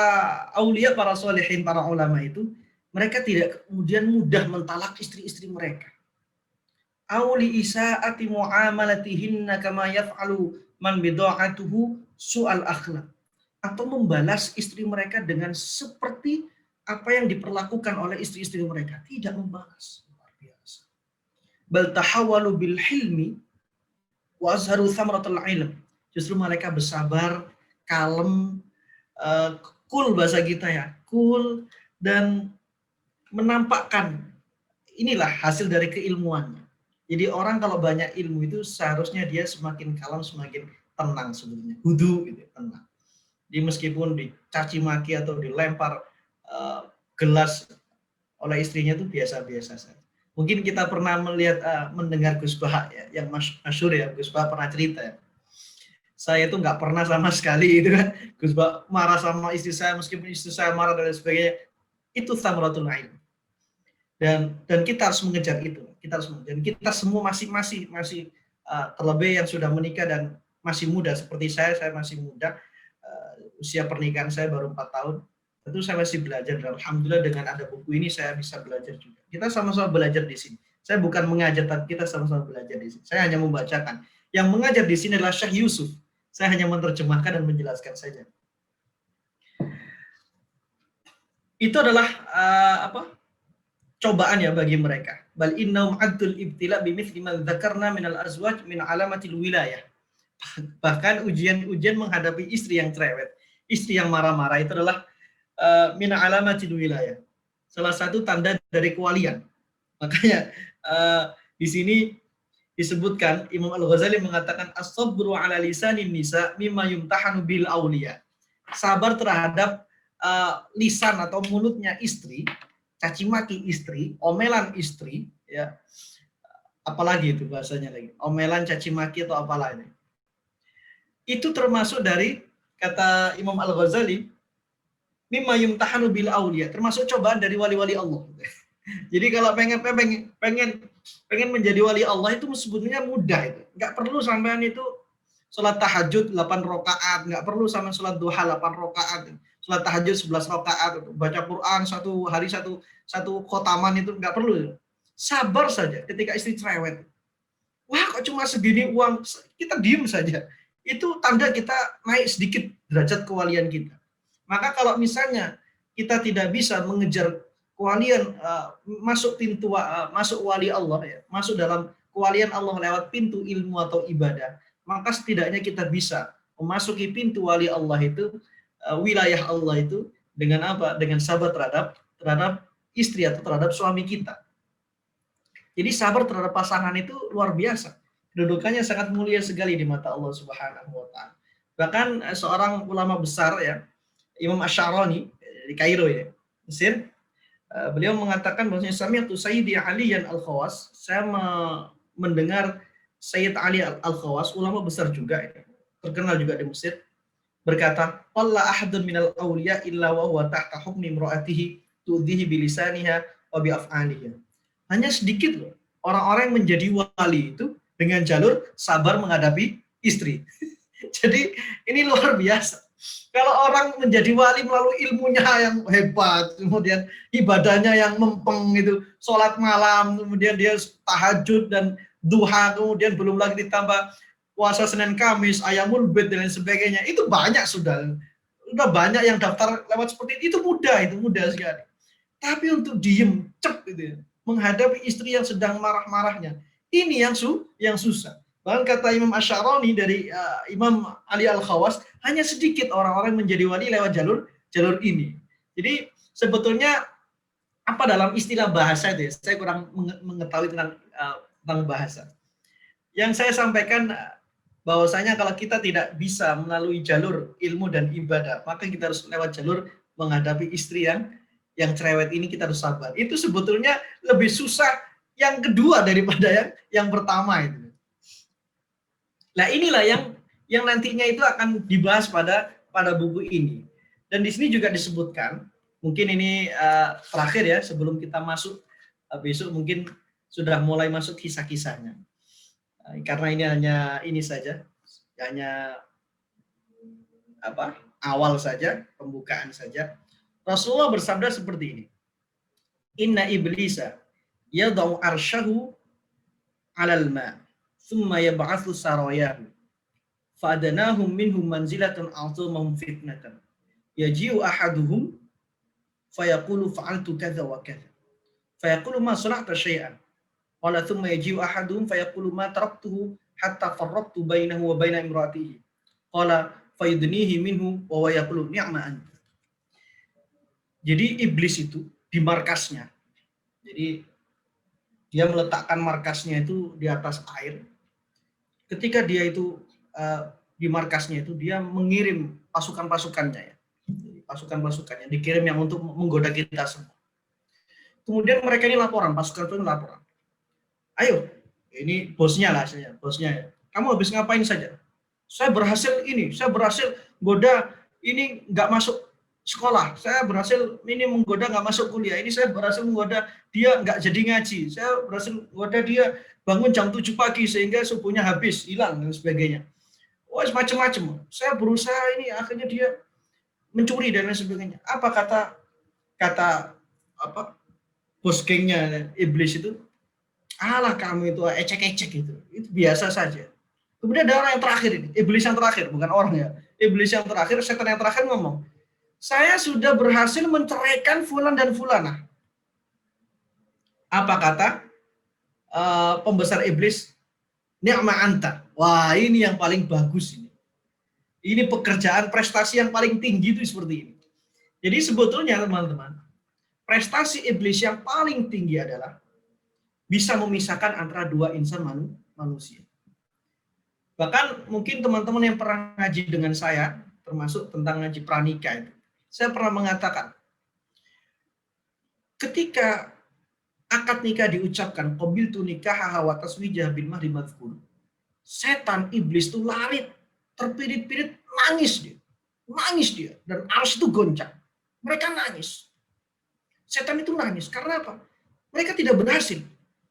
aulia, para solehin, para ulama itu, mereka tidak kemudian mudah mentalak istri-istri mereka. Auli isa'ati mu'amalatihinna kama yaf'alu man bida'atuhu su'al akhlaq. Atau membalas istri mereka dengan seperti apa yang diperlakukan oleh istri-istri mereka. Tidak membalas. Luar biasa. Bal tahawalu bil hilmi wa azharu thamratul ilm. Justru mereka bersabar, kalem, cool bahasa kita ya, cool, dan menampakkan inilah hasil dari keilmuannya. Jadi orang kalau banyak ilmu itu seharusnya dia semakin kalem, semakin tenang sebetulnya, hudu gitu, tenang. Jadi meskipun dicaci maki atau dilempar gelas oleh istrinya itu biasa-biasa saja. Mungkin kita pernah mendengar Gus Bah ya, yang masyhur ya, Gus Bah pernah cerita ya. Saya itu nggak pernah sama sekali itu kan, Gus Bah marah sama istri saya, meskipun istri saya marah dan sebagainya, itu thamratul ilm. Dan kita harus mengejar itu. Dan kita semua masih terlebih yang sudah menikah dan masih muda seperti saya masih muda. Usia pernikahan saya baru 4 tahun, Tentu saya masih belajar dan alhamdulillah dengan ada buku ini saya bisa belajar juga. Kita sama-sama belajar di sini. Saya bukan mengajar, tapi kita sama-sama belajar di sini. Saya hanya membacakan. Yang mengajar di sini adalah Syekh Yusuf. Saya hanya menerjemahkan dan menjelaskan saja. Itu adalah cobaan ya bagi mereka. Bal innahum addul ibtila bimithli ma dzakarna minal azwaj min alamatil wilayah. Bahkan ujian-ujian menghadapi istri yang cerewet, istri yang marah-marah itu adalah min alamatil wilayah. Salah satu tanda dari kewalian. Makanya di sini disebutkan Imam Al-Ghazali mengatakan as-sabru ala lisanin nisa mimma yumtahanu bil auliya. Sabar terhadap lisan atau mulutnya istri, caci maki istri, omelan istri, ya. Apalagi itu bahasanya lagi. Omelan, caci maki atau apalah ini. Itu termasuk dari kata Imam Al-Ghazali mimma yumtahanu bil auliya, termasuk cobaan dari wali-wali Allah. Jadi kalau pengen menjadi wali Allah itu sebetulnya mudah itu. Enggak perlu sampean itu sholat tahajud 8 rakaat, enggak perlu sampean sholat duha 8 rakaat. Sholat tahajud 11 rakaat, baca Quran satu hari satu khotaman itu enggak perlu. Sabar saja ketika istri cerewet. Wah, kok cuma segini uang, kita diem saja. Itu tanda kita naik sedikit derajat kewalian kita. Maka kalau misalnya kita tidak bisa mengejar kewalian, masuk pintu masuk wali Allah ya, masuk dalam kewalian Allah lewat pintu ilmu atau ibadah, maka setidaknya kita bisa memasuki pintu wali Allah itu, wilayah Allah itu dengan apa? Dengan sabar terhadap istri atau terhadap suami kita. Jadi sabar terhadap pasangan itu luar biasa. Kedudukannya sangat mulia sekali di mata Allah Subhanahu wa taala. Bahkan seorang ulama besar ya, Imam Asy'arani di Kairo ya, Mesir, beliau mengatakan bahwasanya sami'tu Sayyidi Aliyan Al-Khawas, saya mendengar Sayyid Ali Al-Khawas, ulama besar juga ya, terkenal juga di Mesir, berkata, "Qalla ahadun minal awliya illa wa huwa tahta hukmi imra'atihi tu'dhihi bilisaniha wa bi af'aliha." Hanya sedikit loh orang-orang yang menjadi wali itu dengan jalur sabar menghadapi istri. Jadi ini luar biasa. Kalau orang menjadi wali melalui ilmunya yang hebat, kemudian ibadahnya yang mempeng itu, sholat malam, kemudian dia tahajud dan duha, kemudian belum lagi ditambah puasa Senin Kamis, ayamul bid dan lain sebagainya, itu banyak sudah banyak yang daftar lewat seperti itu mudah sekali. Tapi untuk diem, cep gitu ya, menghadapi istri yang sedang marah-marahnya, ini yang susah. Bahkan kata Imam Asy'arani dari Imam Ali Al-Khawas, hanya sedikit orang-orang menjadi wali lewat jalur ini. Jadi sebetulnya apa dalam istilah bahasa itu ya, saya kurang mengetahui tentang bahasa. Yang saya sampaikan bahwasanya kalau kita tidak bisa melalui jalur ilmu dan ibadah, maka kita harus lewat jalur menghadapi istri yang cerewet ini, kita harus sabar. Itu sebetulnya lebih susah yang kedua daripada yang pertama itu. Nah, inilah yang nantinya itu akan dibahas pada buku ini. Dan di sini juga disebutkan, mungkin ini terakhir ya sebelum kita masuk, besok mungkin sudah mulai masuk kisah-kisahnya. Karena ini hanya ini saja, hanya awal saja, pembukaan saja. Rasulullah bersabda seperti ini. Inna iblisa yadau arsyahu 'alal ma'. Thumma yab'atsu sarayahu fa'adanahum minhum manzilatan a'zamahum fitnatan yaji'u ahaduhum fayaqulu fa'altu kadza wa kadza fayaqulu ma sana'ta syai'an qala thumma yaji'u ahaduhum fayaqulu ma taraktuhu hatta farraqtu bainahu wa baina imra'atihi qala fayudnihi minhu wa yaqulu ni'ma anta. Jadi iblis itu di markasnya, jadi dia meletakkan markasnya itu di atas air. Ketika dia itu di markasnya itu, dia mengirim pasukan-pasukannya ya. Pasukan-pasukannya dikirim yang untuk menggoda kita semua. Kemudian mereka ini laporan, pasukan itu laporan. Ayo, ini bosnya lah saya, bosnya ya. Kamu habis ngapain saja? Saya berhasil goda ini nggak masuk sekolah. Saya berhasil ini menggoda nggak masuk kuliah. Ini saya berhasil menggoda dia nggak jadi ngaji. Saya berhasil menggoda dia bangun jam 7 pagi sehingga subuhnya habis, hilang dan sebagainya. Wah, macam-macam. Saya berusaha ini, akhirnya dia mencuri dan lain sebagainya. Apa kata apa bos gengnya iblis itu? Alah kamu itu ecek-ecek gitu. Itu biasa saja. Kemudian ada orang yang terakhir ini, iblis yang terakhir, bukan orang ya. Iblis yang terakhir, setan yang terakhir ngomong, saya sudah berhasil menceraikan fulan dan fulana. Apa kata pembesar iblis? Ni'ma anta. Wah, ini yang paling bagus ini. Ini pekerjaan prestasi yang paling tinggi itu seperti ini. Jadi sebetulnya teman-teman, prestasi iblis yang paling tinggi adalah bisa memisahkan antara dua insan manusia. Bahkan mungkin teman-teman yang pernah ngaji dengan saya, termasuk tentang ngaji pranikah itu, saya pernah mengatakan, ketika akad nikah diucapkan, qabiltu nikaha wa taswijah bil mahri madhkur, setan iblis itu lari, terpirit-pirit, nangis dia, dan arsy itu goncang. Mereka nangis. Setan itu nangis karena apa? Mereka tidak berhasil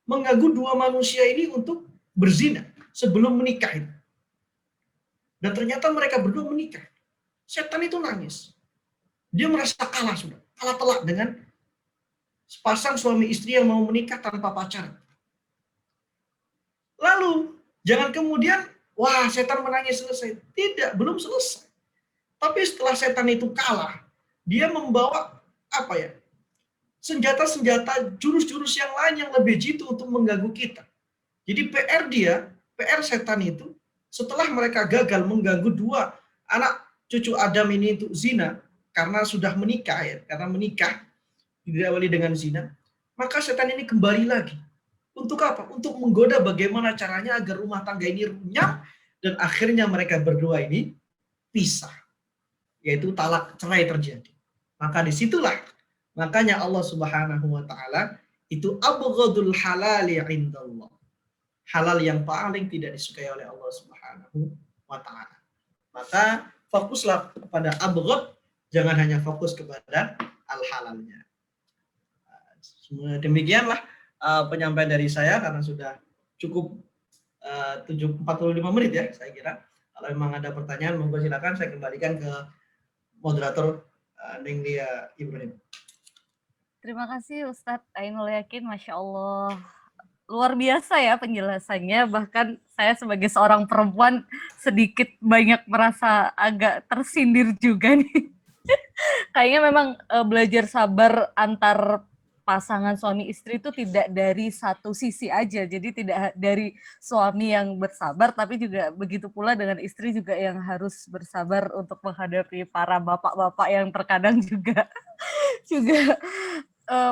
mengganggu dua manusia ini untuk berzina sebelum menikah itu. Dan ternyata mereka berdua menikah. Setan itu nangis. Dia merasa kalah sudah, kalah telak dengan sepasang suami istri yang mau menikah tanpa pacaran. Lalu jangan kemudian, wah setan menangis selesai. Tidak, belum selesai. Tapi setelah setan itu kalah, dia membawa apa ya? Senjata-senjata, jurus-jurus yang lain yang lebih jitu untuk mengganggu kita. Jadi PR setan itu, setelah mereka gagal mengganggu dua anak cucu Adam ini untuk zina, karena sudah menikah ya, karena menikah diawali dengan zina, maka setan ini kembali lagi. Untuk apa? Untuk menggoda bagaimana caranya agar rumah tangga ini runyam dan akhirnya mereka berdua ini pisah. Yaitu talak cerai terjadi. Maka disitulah makanya Allah Subhanahu wa taala itu abghadul halali indallah. Halal yang paling tidak disukai oleh Allah Subhanahu wa taala. Maka fokuslah kepada abghad, jangan hanya fokus kepada al-halalnya. Demikianlah penyampaian dari saya karena sudah cukup 45 menit ya saya kira. Kalau memang ada pertanyaan monggo silakan, saya kembalikan ke moderator Neng Lia Ibrahim. Terima kasih Ustadz Ainul Yakin, Masya Allah. Luar biasa ya penjelasannya, bahkan saya sebagai seorang perempuan sedikit banyak merasa agak tersindir juga nih. Kayaknya memang belajar sabar antar pasangan suami istri itu tidak dari satu sisi aja, jadi tidak dari suami yang bersabar, tapi juga begitu pula dengan istri juga yang harus bersabar untuk menghadapi para bapak-bapak yang terkadang juga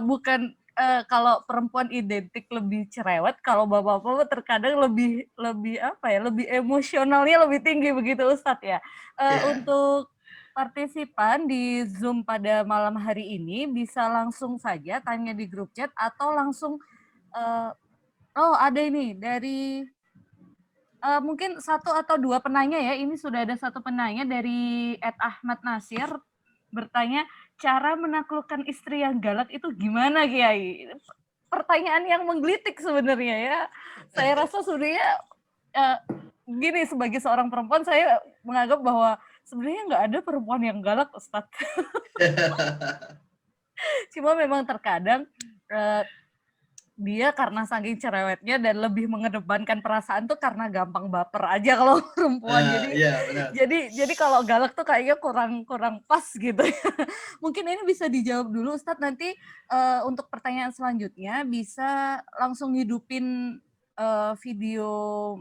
bukan kalau perempuan identik lebih cerewet, kalau bapak-bapak terkadang lebih apa ya, lebih emosionalnya lebih tinggi begitu Ustadz ya. Untuk partisipan di Zoom pada malam hari ini bisa langsung saja tanya di grup chat atau langsung ada ini dari mungkin satu atau dua penanya ya. Ini sudah ada satu penanya dari @Ahmad Nasir bertanya, cara menaklukkan istri yang galak itu gimana Kiai? Pertanyaan yang menggelitik sebenarnya ya. Saya rasa sebenarnya gini, sebagai seorang perempuan saya menganggap bahwa sebenarnya nggak ada perempuan yang galak Ustadz. Cuma memang terkadang dia karena saking cerewetnya dan lebih mengedepankan perasaan tuh karena gampang baper aja kalau perempuan. Jadi kalau galak tuh kayaknya kurang pas gitu. Mungkin ini bisa dijawab dulu Ustadz, nanti untuk pertanyaan selanjutnya bisa langsung hidupin video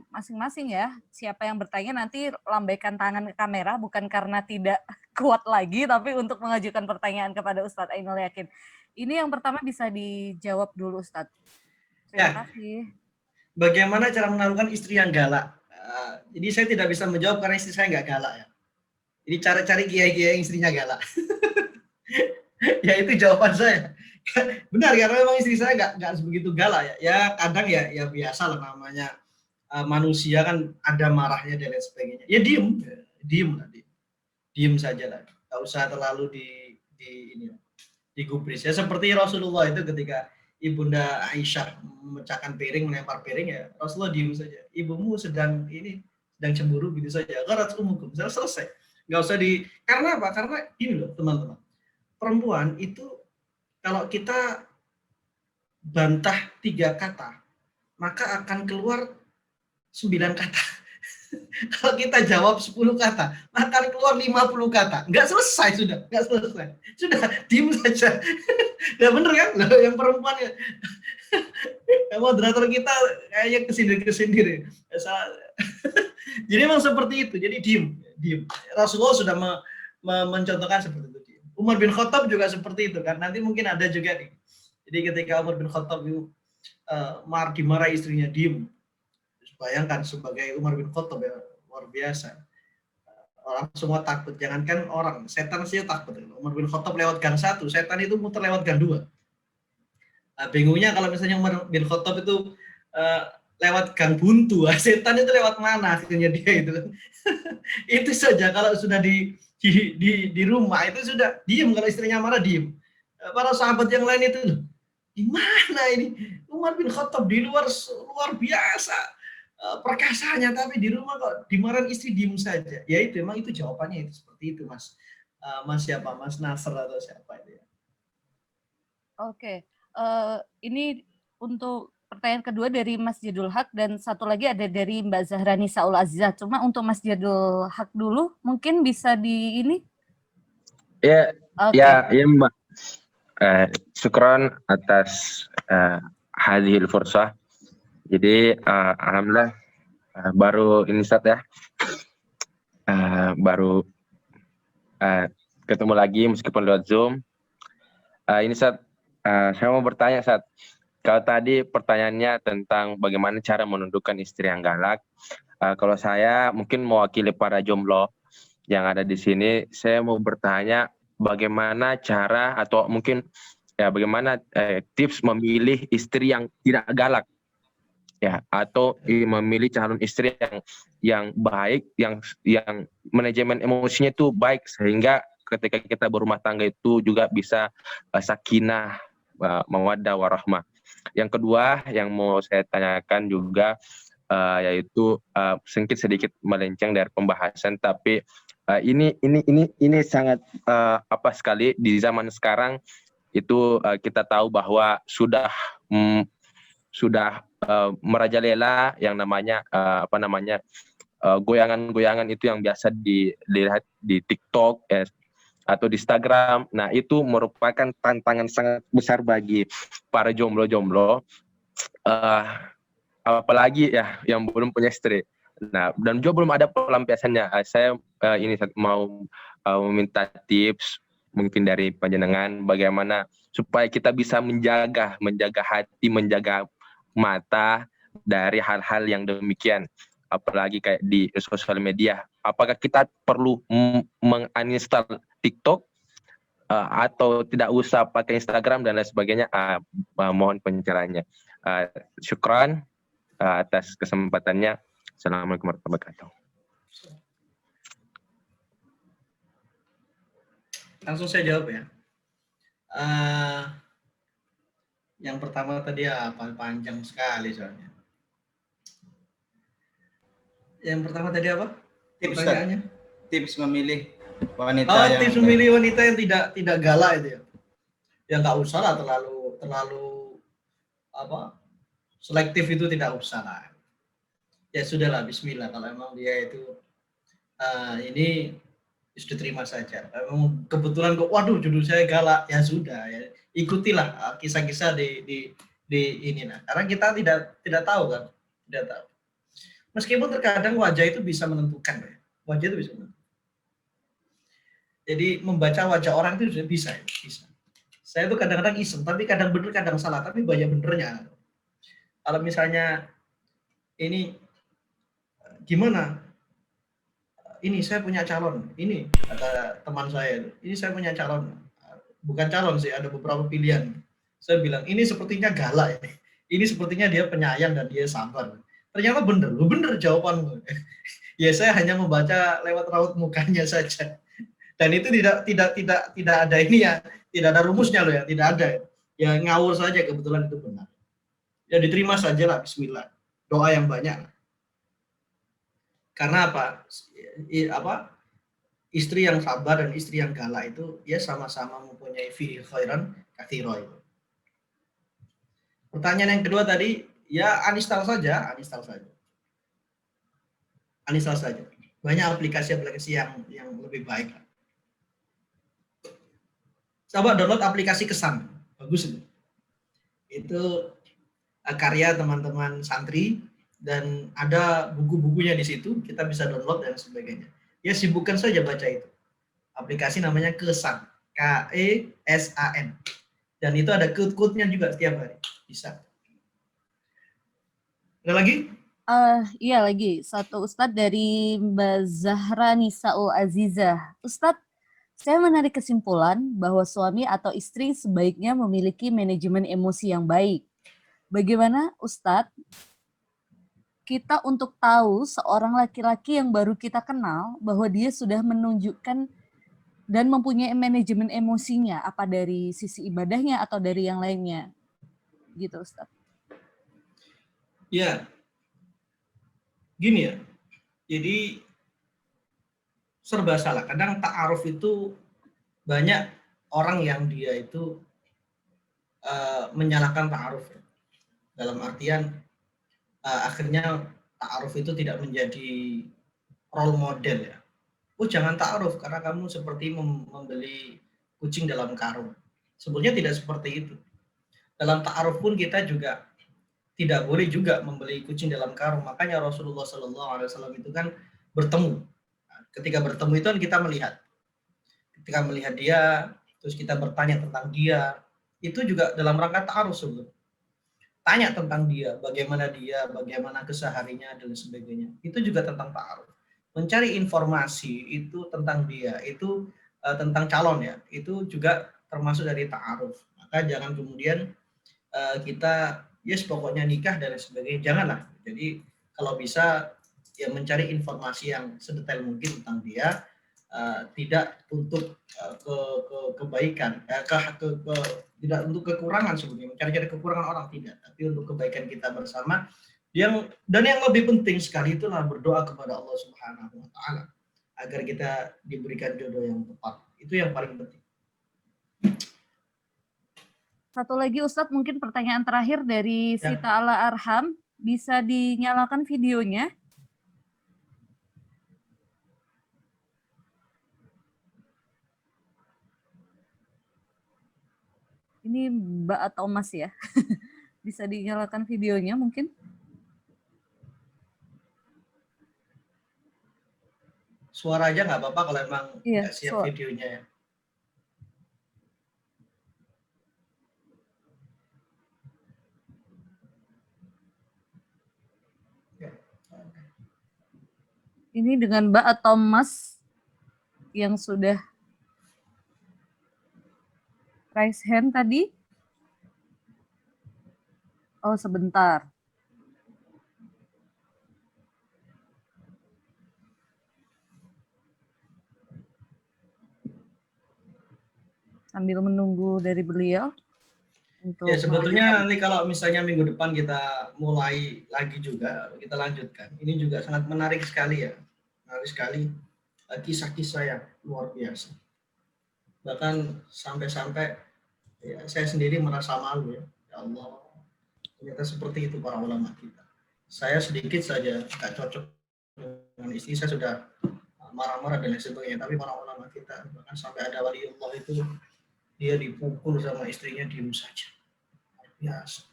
masing-masing ya. Siapa yang bertanya nanti lambaikan tangan ke kamera, bukan karena tidak kuat lagi, tapi untuk mengajukan pertanyaan kepada Ustadz Ainul Yakin. Ini yang pertama bisa dijawab dulu Ustadz. Terima kasih. Bagaimana cara menaklukkan istri yang galak? Jadi saya tidak bisa menjawab karena istri saya nggak galak ya. Jadi cari kiai-kiai yang istrinya galak. Ya itu jawaban saya. Benar, karena memang istri saya nggak sebegitu galak ya. Ya kadang ya biasa lah namanya manusia kan ada marahnya dan lain sebagainya. Ya diem saja lah. Nggak usah terlalu digubris. Ya seperti Rasulullah itu ketika Ibunda Aisyah memecahkan piring, melempar piring ya Rasulullah diem saja. Ibumu sedang cemburu gitu saja. Gharat umukum, selesai. Nggak usah karena apa? Karena gini loh teman-teman, perempuan itu kalau kita bantah 3 kata, maka akan keluar 9 kata. Kalau kita jawab 10 kata, akan keluar 50 kata. Nggak selesai sudah, nggak selesai. Sudah, diem saja. Ya bener kan? Loh, yang perempuan ya. Moderator kita kayaknya kesindir-kesindir ya. Jadi memang seperti itu. Jadi diem. Rasulullah sudah mencontohkan seperti itu. Umar bin Khattab juga seperti itu kan. Nanti mungkin ada juga nih. Jadi ketika Umar bin Khattab itu dimarahi istrinya, diem. Bayangkan sebagai Umar bin Khattab ya, luar biasa. Orang semua takut, jangankan orang, setan sih takut. Umar bin Khattab lewat gang 1, setan itu muter lewat gang 2. Bingungnya kalau misalnya Umar bin Khattab itu lewat gang buntu, setan itu lewat mana akhirnya dia itu. Itu saja kalau sudah di rumah itu sudah diem, kalau istrinya marah diem. Para sahabat yang lain itu, gimana ini? Umar bin Khattab di luar biasa perkasanya, tapi di rumah kok dimarahin istri diem saja. Ya itu memang itu jawabannya itu seperti itu, Mas. Mas siapa? Mas Nasr atau siapa itu ya? Oke, ini untuk pertanyaan kedua dari Mas Jadul Haq dan satu lagi ada dari Mbak Zahrani Saul Azizah. Cuma untuk Mas Jadul Haq dulu, mungkin bisa di ini. Ya, Oke. ya Mbak. Syukron atas hadhil fursah. Jadi alhamdulillah baru ini Ustaz ya. Baru ketemu lagi meskipun lewat Zoom. Ini Ustaz, saya mau bertanya Ustaz. Kalau tadi pertanyaannya tentang bagaimana cara menundukkan istri yang galak. Kalau saya mungkin mewakili para jomblo yang ada di sini, saya mau bertanya bagaimana cara atau mungkin ya bagaimana tips memilih istri yang tidak galak ya, atau memilih calon istri yang baik, yang manajemen emosinya itu baik sehingga ketika kita berumah tangga itu juga bisa sakinah, mawaddah warahmah. Yang kedua yang mau saya tanyakan juga yaitu sedikit melenceng dari pembahasan, tapi ini sangat sekali di zaman sekarang itu kita tahu bahwa sudah merajalela yang namanya goyangan-goyangan itu yang biasa dilihat di TikTok atau di Instagram. Nah, itu merupakan tantangan sangat besar bagi para jomblo-jomblo, apalagi ya yang belum punya istri. Nah, dan juga belum ada pelampiasannya. Saya ini mau meminta tips mungkin dari panjenengan bagaimana supaya kita bisa menjaga hati, menjaga mata dari hal-hal yang demikian, apalagi kayak di sosial media. Apakah kita perlu menguninstall TikTok atau tidak usah pakai Instagram dan lain sebagainya? Mohon pencerahannya. Syukran atas kesempatannya. Assalamualaikum warahmatullahi wabarakatuh. Langsung saya jawab ya. Yang pertama tadi apa, panjang sekali soalnya. Yang pertama tadi apa? Pertanyaannya? Tips memilih wanita tips memilih wanita yang tidak galak itu ya. Ya nggak usah lah terlalu selektif, itu tidak usah lah. Ya sudahlah, bismillah, kalau emang dia itu ini sudah terima saja. Memang kebetulan kok, waduh judul saya galak, ya sudah ya, ikutilah kisah-kisah di ini. Nah, karena kita tidak tahu kan, tidak tahu. Meskipun terkadang wajah itu bisa menentukan ya. Wajah itu bisa menentukan. Jadi membaca wajah orang itu sudah bisa. Saya tuh kadang-kadang iseng, tapi kadang benar kadang salah, tapi banyak benernya. Kalau misalnya ini gimana? Ini saya punya calon, ini kata teman saya, ini saya punya calon, bukan calon sih, ada beberapa pilihan. Saya bilang ini sepertinya galak, ini sepertinya dia penyayang dan dia sabar. Ternyata bener jawabanmu. Ya saya hanya membaca lewat raut mukanya saja, dan itu tidak ada ini ya, tidak ada rumusnya loh ya, tidak ada ya, ngawur saja, kebetulan itu benar. Ya diterima saja lah, bismillah, doa yang banyak. Karena apa? istri yang sabar dan istri yang galak itu ya sama-sama mempunyai fihi khairan katsira itu. Pertanyaan yang kedua tadi, ya uninstall saja, uninstall saja. Uninstall saja. Banyak aplikasi-aplikasi yang lebih baik. Coba download aplikasi Kesan, bagus itu. Itu karya teman-teman santri dan ada buku-bukunya di situ, kita bisa download dan sebagainya. Ya sibukkan saja baca itu. Aplikasi namanya Kesan, Kesan. Dan itu ada code-code-nya juga setiap hari. Bisa. Ada lagi? Iya lagi. Satu Ustadz dari Mbak Zahra Nisaul Azizah. Ustadz, saya menarik kesimpulan bahwa suami atau istri sebaiknya memiliki manajemen emosi yang baik. Bagaimana Ustadz kita untuk tahu seorang laki-laki yang baru kita kenal bahwa dia sudah menunjukkan dan mempunyai manajemen emosinya, apa dari sisi ibadahnya atau dari yang lainnya? Gitu Ustadz. Ya, gini ya. Jadi serba salah. Kadang ta'aruf itu banyak orang yang dia itu menyalahkan ta'aruf ya. Dalam artian akhirnya ta'aruf itu tidak menjadi role model ya. Oh jangan ta'aruf karena kamu seperti membeli kucing dalam karung. Sebenarnya tidak seperti itu. Dalam ta'aruf pun kita juga tidak boleh juga membeli kucing dalam karung. Makanya Rasulullah SAW itu kan bertemu. Ketika bertemu itu kan kita melihat. Ketika melihat dia, terus kita bertanya tentang dia, itu juga dalam rangka ta'aruf sebetulnya. Tanya tentang dia, bagaimana kesehariannya dan sebagainya. Itu juga tentang ta'aruf. Mencari informasi itu tentang dia, itu tentang calon ya, itu juga termasuk dari ta'aruf. Maka jangan kemudian kita yes pokoknya nikah dan sebagainya, janganlah. Jadi kalau bisa ya mencari informasi yang sedetail mungkin tentang dia, tidak untuk kebaikan, tidak untuk kekurangan sebetulnya, mencari-cari kekurangan orang tidak, tapi untuk kebaikan kita bersama. Dan yang lebih penting sekali itulah berdoa kepada Allah Subhanahu wa taala agar kita diberikan jodoh yang tepat. Itu yang paling penting. Satu lagi Ustadz, mungkin pertanyaan terakhir dari Sita Ala Arham, bisa dinyalakan videonya? Ini Mbak atau Mas ya? Bisa dinyalakan videonya mungkin? Suara aja nggak apa-apa kalau emang nggak siap suara. videonya ya. Ini dengan Mbak atau Mas yang sudah raise hand tadi? Oh, sebentar. Sambil menunggu dari beliau. Ya sebetulnya nanti kalau misalnya minggu depan kita mulai lagi juga, kita lanjutkan. Ini juga sangat menarik sekali ya, menarik sekali kisah-kisah yang luar biasa. Bahkan sampai-sampai ya, saya sendiri merasa malu ya, ya Allah, ternyata seperti itu para ulama kita. Saya sedikit saja nggak cocok dengan istri, saya sudah marah-marah dan lain sebagainya, tapi para ulama kita bahkan sampai ada wali Allah itu dia dipukul sama istrinya diem saja. Biasa.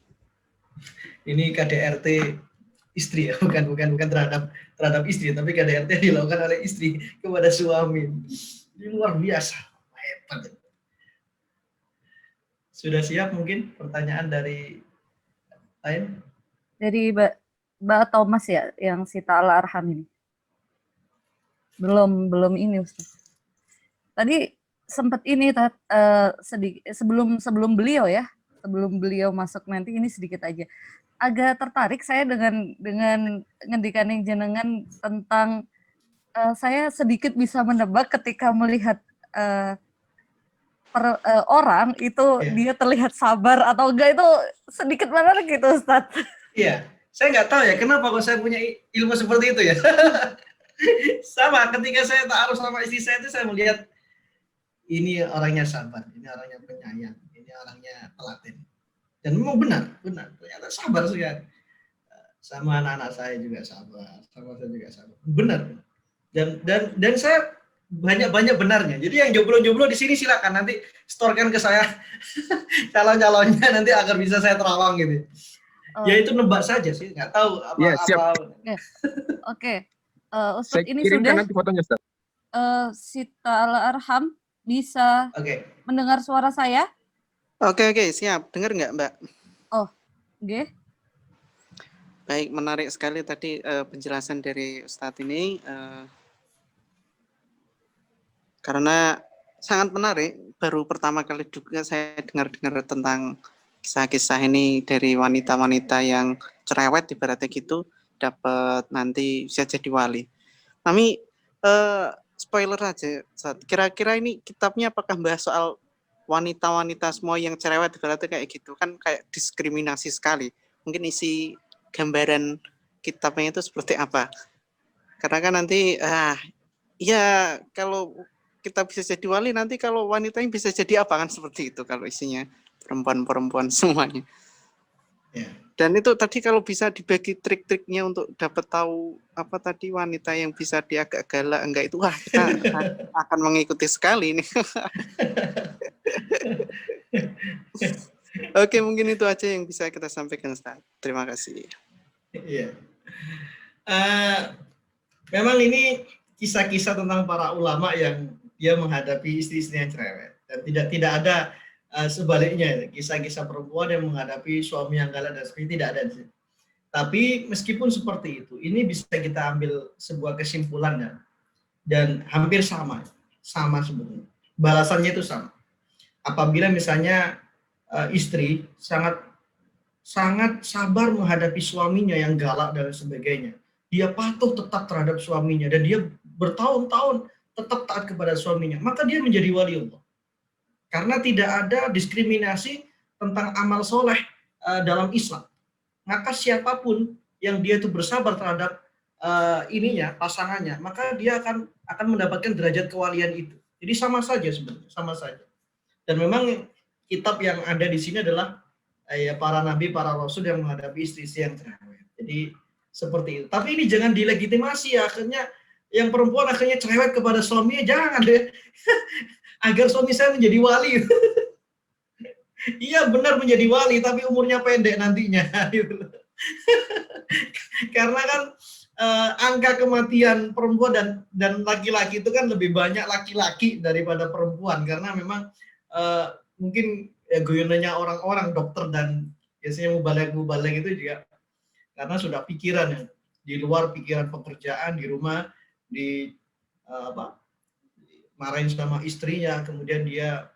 Ini KDRT istri ya, bukan terhadap istri, tapi KDRT dilakukan oleh istri kepada suami. Ini luar biasa, hebat. Sudah siap mungkin pertanyaan dari lain? Dari Mbak Thomas ya, yang Sita Ala Arham ini. Belum ini Ustaz. Tadi sempat ini sedikit sebelum beliau ya. Sebelum beliau masuk nanti ini sedikit aja. Agak tertarik saya dengan ngendikan jenengan tentang saya sedikit bisa menebak ketika melihat orang itu dia terlihat sabar atau enggak, itu sedikit menarik gitu Ustaz. Iya, saya nggak tahu ya kenapa kok saya punya ilmu seperti itu ya. Sama, ketika saya taruh sama istri saya itu saya melihat ini orangnya sabar, ini orangnya penyayang, ini orangnya telaten. Dan memang benar, ternyata sabar sekali. Sama anak-anak saya juga sabar, sama saya juga sabar. Benar. Dan saya banyak benarnya. Jadi yang jomblo-jomblo di sini silakan nanti storekan ke saya calon-calonnya nanti agar bisa saya terawang gitu. Ya itu nebak saja sih, nggak tahu apa. Iya, siap. Oke. Saya Ustadz ini kirimkan sudah nanti fotonya, Ustaz. Sita Al-Arham bisa Oke. mendengar suara saya? Oke, siap. Dengar nggak, Mbak? Oke. Baik, menarik sekali tadi penjelasan dari Ustadz ini. Karena sangat menarik, baru pertama kali juga saya dengar-dengar tentang kisah-kisah ini dari wanita-wanita yang cerewet ibaratnya gitu, dapat nanti bisa jadi wali. Kami spoiler aja, Ustadz. Kira-kira ini kitabnya apakah bahas soal wanita-wanita semua yang cerewet ibaratnya kayak gitu? Kan kayak diskriminasi sekali. Mungkin isi gambaran kitabnya itu seperti apa? Karena kan nanti ya kalau kita bisa jadi wali, nanti kalau wanitanya bisa jadi apa kan seperti itu kalau isinya perempuan-perempuan semuanya. Ya. Dan itu tadi kalau bisa dibagi trik-triknya untuk dapat tahu apa tadi wanita yang bisa dia agak galak enggak itu, wah kita akan mengikuti sekali ini. Oke, mungkin itu aja yang bisa kita sampaikan, Ustaz. Terima kasih. Iya. Memang ini kisah-kisah tentang para ulama yang dia menghadapi istri-istri yang cerewet, dan tidak ada sebaliknya kisah-kisah perempuan yang menghadapi suami yang galak dan sebagainya, tidak ada di sini. Tapi meskipun seperti itu, ini bisa kita ambil sebuah kesimpulan dan hampir sama sebetulnya. Balasannya itu sama. Apabila misalnya istri sangat sabar menghadapi suaminya yang galak dan sebagainya, dia patuh tetap terhadap suaminya dan dia bertahun-tahun tetap taat kepada suaminya, maka dia menjadi wali Allah. Karena tidak ada diskriminasi tentang amal soleh dalam Islam. Maka siapapun yang dia itu bersabar terhadap pasangannya, maka dia akan mendapatkan derajat kewalian itu. Jadi sama saja sebenarnya, sama saja. Dan memang kitab yang ada di sini adalah para nabi, para rasul yang menghadapi istri-istri yang cerewet. Jadi seperti itu. Tapi ini jangan dilegitimasi ya, akhirnya yang perempuan akhirnya cerewet kepada suaminya, jangan deh. Agar suami saya menjadi wali. Iya benar menjadi wali, tapi umurnya pendek nantinya. Karena kan angka kematian perempuan dan laki-laki itu kan lebih banyak laki-laki daripada perempuan, karena memang mungkin guyonannya orang-orang dokter dan biasanya mubalek itu juga karena sudah pikiran ya, di luar pikiran pekerjaan, di rumah marahin sama istrinya, kemudian dia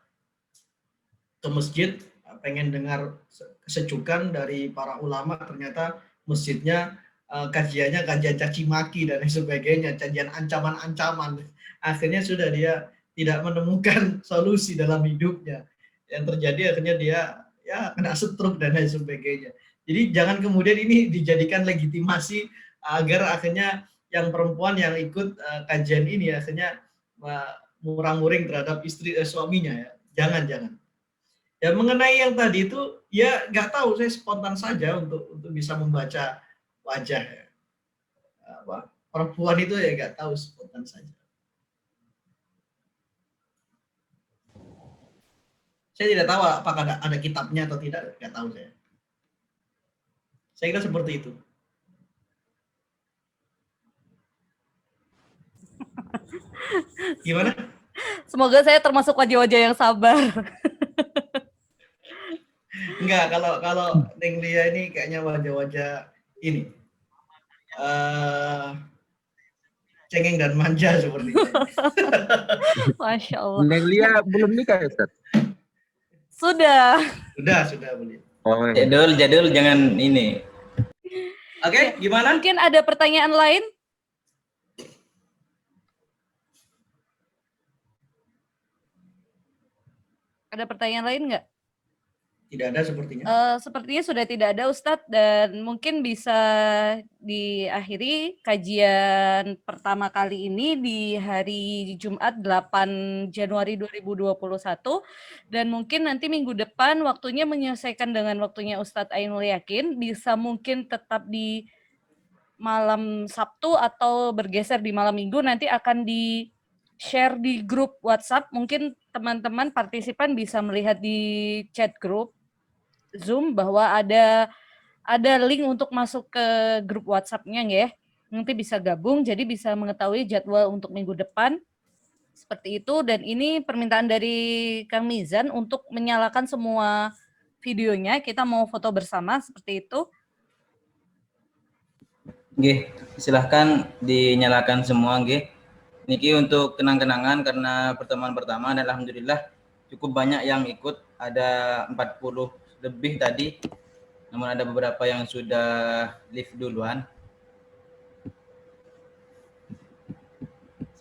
ke masjid pengen dengar kesejukan dari para ulama, ternyata masjidnya kajiannya kajian caci maki dan sebagainya, kajian ancaman-ancaman. Akhirnya sudah dia tidak menemukan solusi dalam hidupnya. Yang terjadi akhirnya dia ya kena stroke dan lain sebagainya. Jadi jangan kemudian ini dijadikan legitimasi agar akhirnya yang perempuan yang ikut kajian ini akhirnya murang-muring terhadap suaminya ya. Jangan. Ya mengenai yang tadi itu ya nggak tahu, saya spontan saja untuk bisa membaca wajah ya. Perempuan itu ya nggak tahu, spontan saja. Saya tidak tahu apakah ada kitabnya atau tidak, nggak tahu saya. Saya kira seperti itu. Gimana? Semoga saya termasuk wajah-wajah yang sabar. Enggak, kalau Neng Lia ini kayaknya wajah-wajah ini cengeng dan manja sepertinya. Masya Allah. Neng Lia belum nikah ya, Ustaz? Sudah. Sudah boleh. Oh, iya. Jadul jangan ini. Oke, gimana? Mungkin ada pertanyaan lain? Ada pertanyaan lain nggak? Tidak ada sepertinya. Sepertinya sudah tidak ada Ustadz, dan mungkin bisa diakhiri kajian pertama kali ini di hari Jumat 8 Januari 2021, dan mungkin nanti minggu depan waktunya menyelesaikan dengan waktunya Ustadz Ainul Yakin, bisa mungkin tetap di malam Sabtu atau bergeser di malam Minggu, nanti akan di-share di grup WhatsApp. Mungkin teman-teman partisipan bisa melihat di chat grup Zoom bahwa ada link untuk masuk ke grup WhatsApp-nya ya. Nanti bisa gabung, jadi bisa mengetahui jadwal untuk minggu depan. Seperti itu, dan ini permintaan dari Kang Mizan untuk menyalakan semua videonya. Kita mau foto bersama seperti itu. Nggih, silahkan dinyalakan semua nggih. Niki untuk kenang-kenangan karena pertemuan pertama dan alhamdulillah cukup banyak yang ikut, ada 40 lebih tadi. Namun ada beberapa yang sudah live duluan.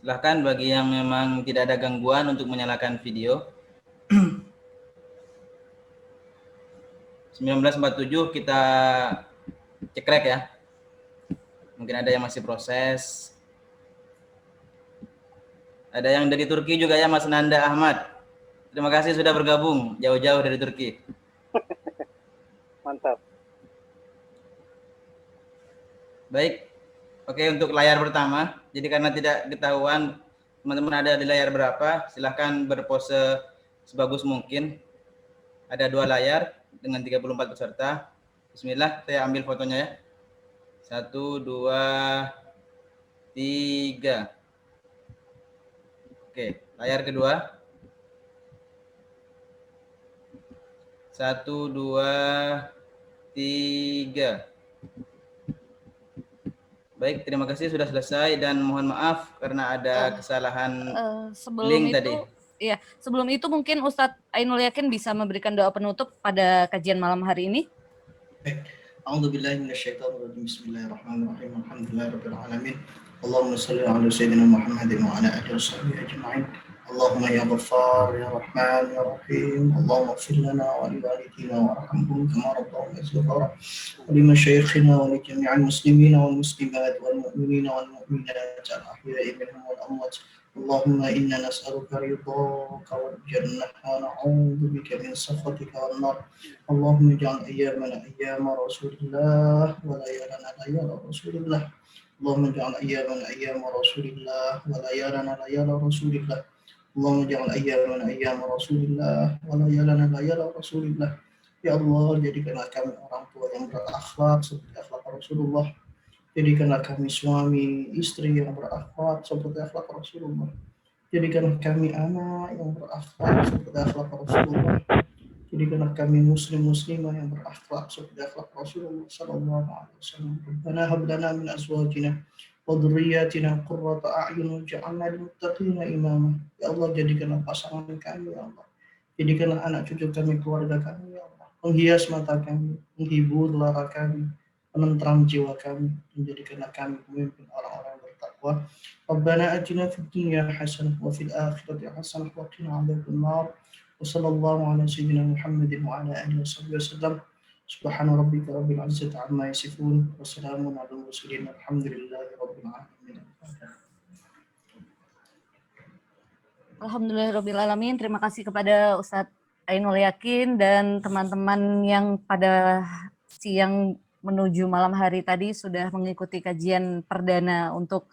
Silahkan bagi yang memang tidak ada gangguan untuk menyalakan video. 1947 kita cekrek ya. Mungkin ada yang masih proses. Ada yang dari Turki juga ya, Mas Nanda Ahmad. Terima kasih sudah bergabung jauh-jauh dari Turki. Mantap. Baik. Oke, untuk layar pertama. Jadi karena tidak ketahuan teman-teman ada di layar berapa, silahkan berpose sebagus mungkin. Ada 2 layar dengan 34 peserta. Bismillah, saya ambil fotonya ya. 1, 2, 3. Oke, layar kedua. 1, 2, 3. Baik, terima kasih sudah selesai dan mohon maaf karena ada kesalahan link tadi. Iya, sebelum itu mungkin Ustadz Ainul Yakin bisa memberikan doa penutup pada kajian malam hari ini. Baik. A'udzubillahi minasyaitonirrajim. Bismillahirrahmanirrahim. Alhamdulillahirabbil alamin. Allahumma shalli ala sayyidina Muhammadin wa ala alihi washabbihi ajma'in. Allahumma ya Ghaffar ya Rahman ya Rahim. Allahumma ighfir lana wa li walidina warhamhum kama rabbawna saghira. Wa li masyayikhina wa li jami'il muslimina wal muslimat wal mu'minina wal mu'minat al-ahya'i minhum wal amwat. اللهم إنا نسألك رضاك والجنة ونعوذ بك من سخطك والنار. اللهم اجعل أيامنا أيام رسول الله وليالنا ليال رسول الله. اللهم اجعل أيامنا أيام رسول الله وليالنا ليال رسول الله. اللهم اجعل أيامنا أيام رسول الله وليالنا ليال رسول الله. Ya Allah, jadikanlah kami orang tua yang berakhlak seperti akhlak Rasulullah. Jadikanlah kami suami, istri yang berakhlak seperti akhlak Rasulullah. Jadikanlah kami anak yang berakhlak seperti akhlak Rasulullah. Jadikanlah kami muslim-muslimah yang berakhlak seperti akhlak Rasulullah sallallahu alaihi wasallam. Rabbana hab lana min azwajina wa dhurriyyatina qurrata a'yun waj'alna lil muttaqina imama. Ya Allah, jadikanlah pasangan kami ya Allah. Jadikanlah anak cucu kami, keluarga kami ya Allah. Menghias mata kami, menghibur lara kami, menenteram jiwa kami, menjadikanlah kami pemimpin orang-orang bertakwa. Rabbana atina fid dunya hasanah wa fil akhirati hasanah wa qina adzabannar. Wa sallallahu ala sayyidina Muhammadin wa ala alihi wasallam. Subhana rabbika rabbil izzati amma yasifun wa salamun ala mursalin walhamdulillahi rabbil alamin. Alhamdulillahirabbil alamin. Terima kasih kepada Ustadz Ainul Yakin dan teman-teman yang pada siang menuju malam hari tadi sudah mengikuti kajian perdana untuk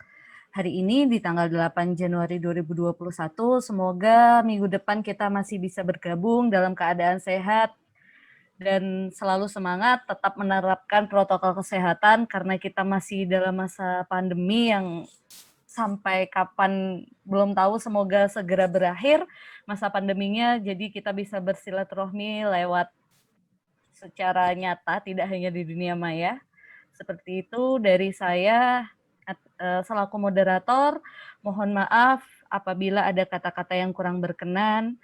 hari ini di tanggal 8 Januari 2021. Semoga minggu depan kita masih bisa bergabung dalam keadaan sehat dan selalu semangat, tetap menerapkan protokol kesehatan karena kita masih dalam masa pandemi yang sampai kapan belum tahu, semoga segera berakhir masa pandeminya, jadi kita bisa bersilaturahmi lewat secara nyata, tidak hanya di dunia maya. Seperti itu dari saya selaku moderator. Mohon maaf apabila ada kata-kata yang kurang berkenan.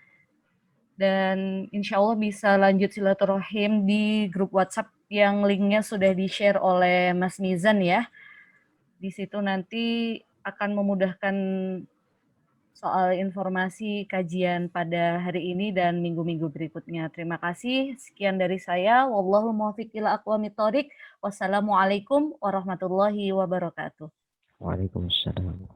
Dan insya Allah bisa lanjut silaturahim di grup WhatsApp yang linknya sudah di-share oleh Mas Mizan ya. Di situ nanti akan memudahkan soal informasi kajian pada hari ini dan minggu-minggu berikutnya. Terima kasih. Sekian dari saya. Wallahu muwaffiq ila aqwamit thoriq. Wassalamualaikum warahmatullahi wabarakatuh. Waalaikumsalam.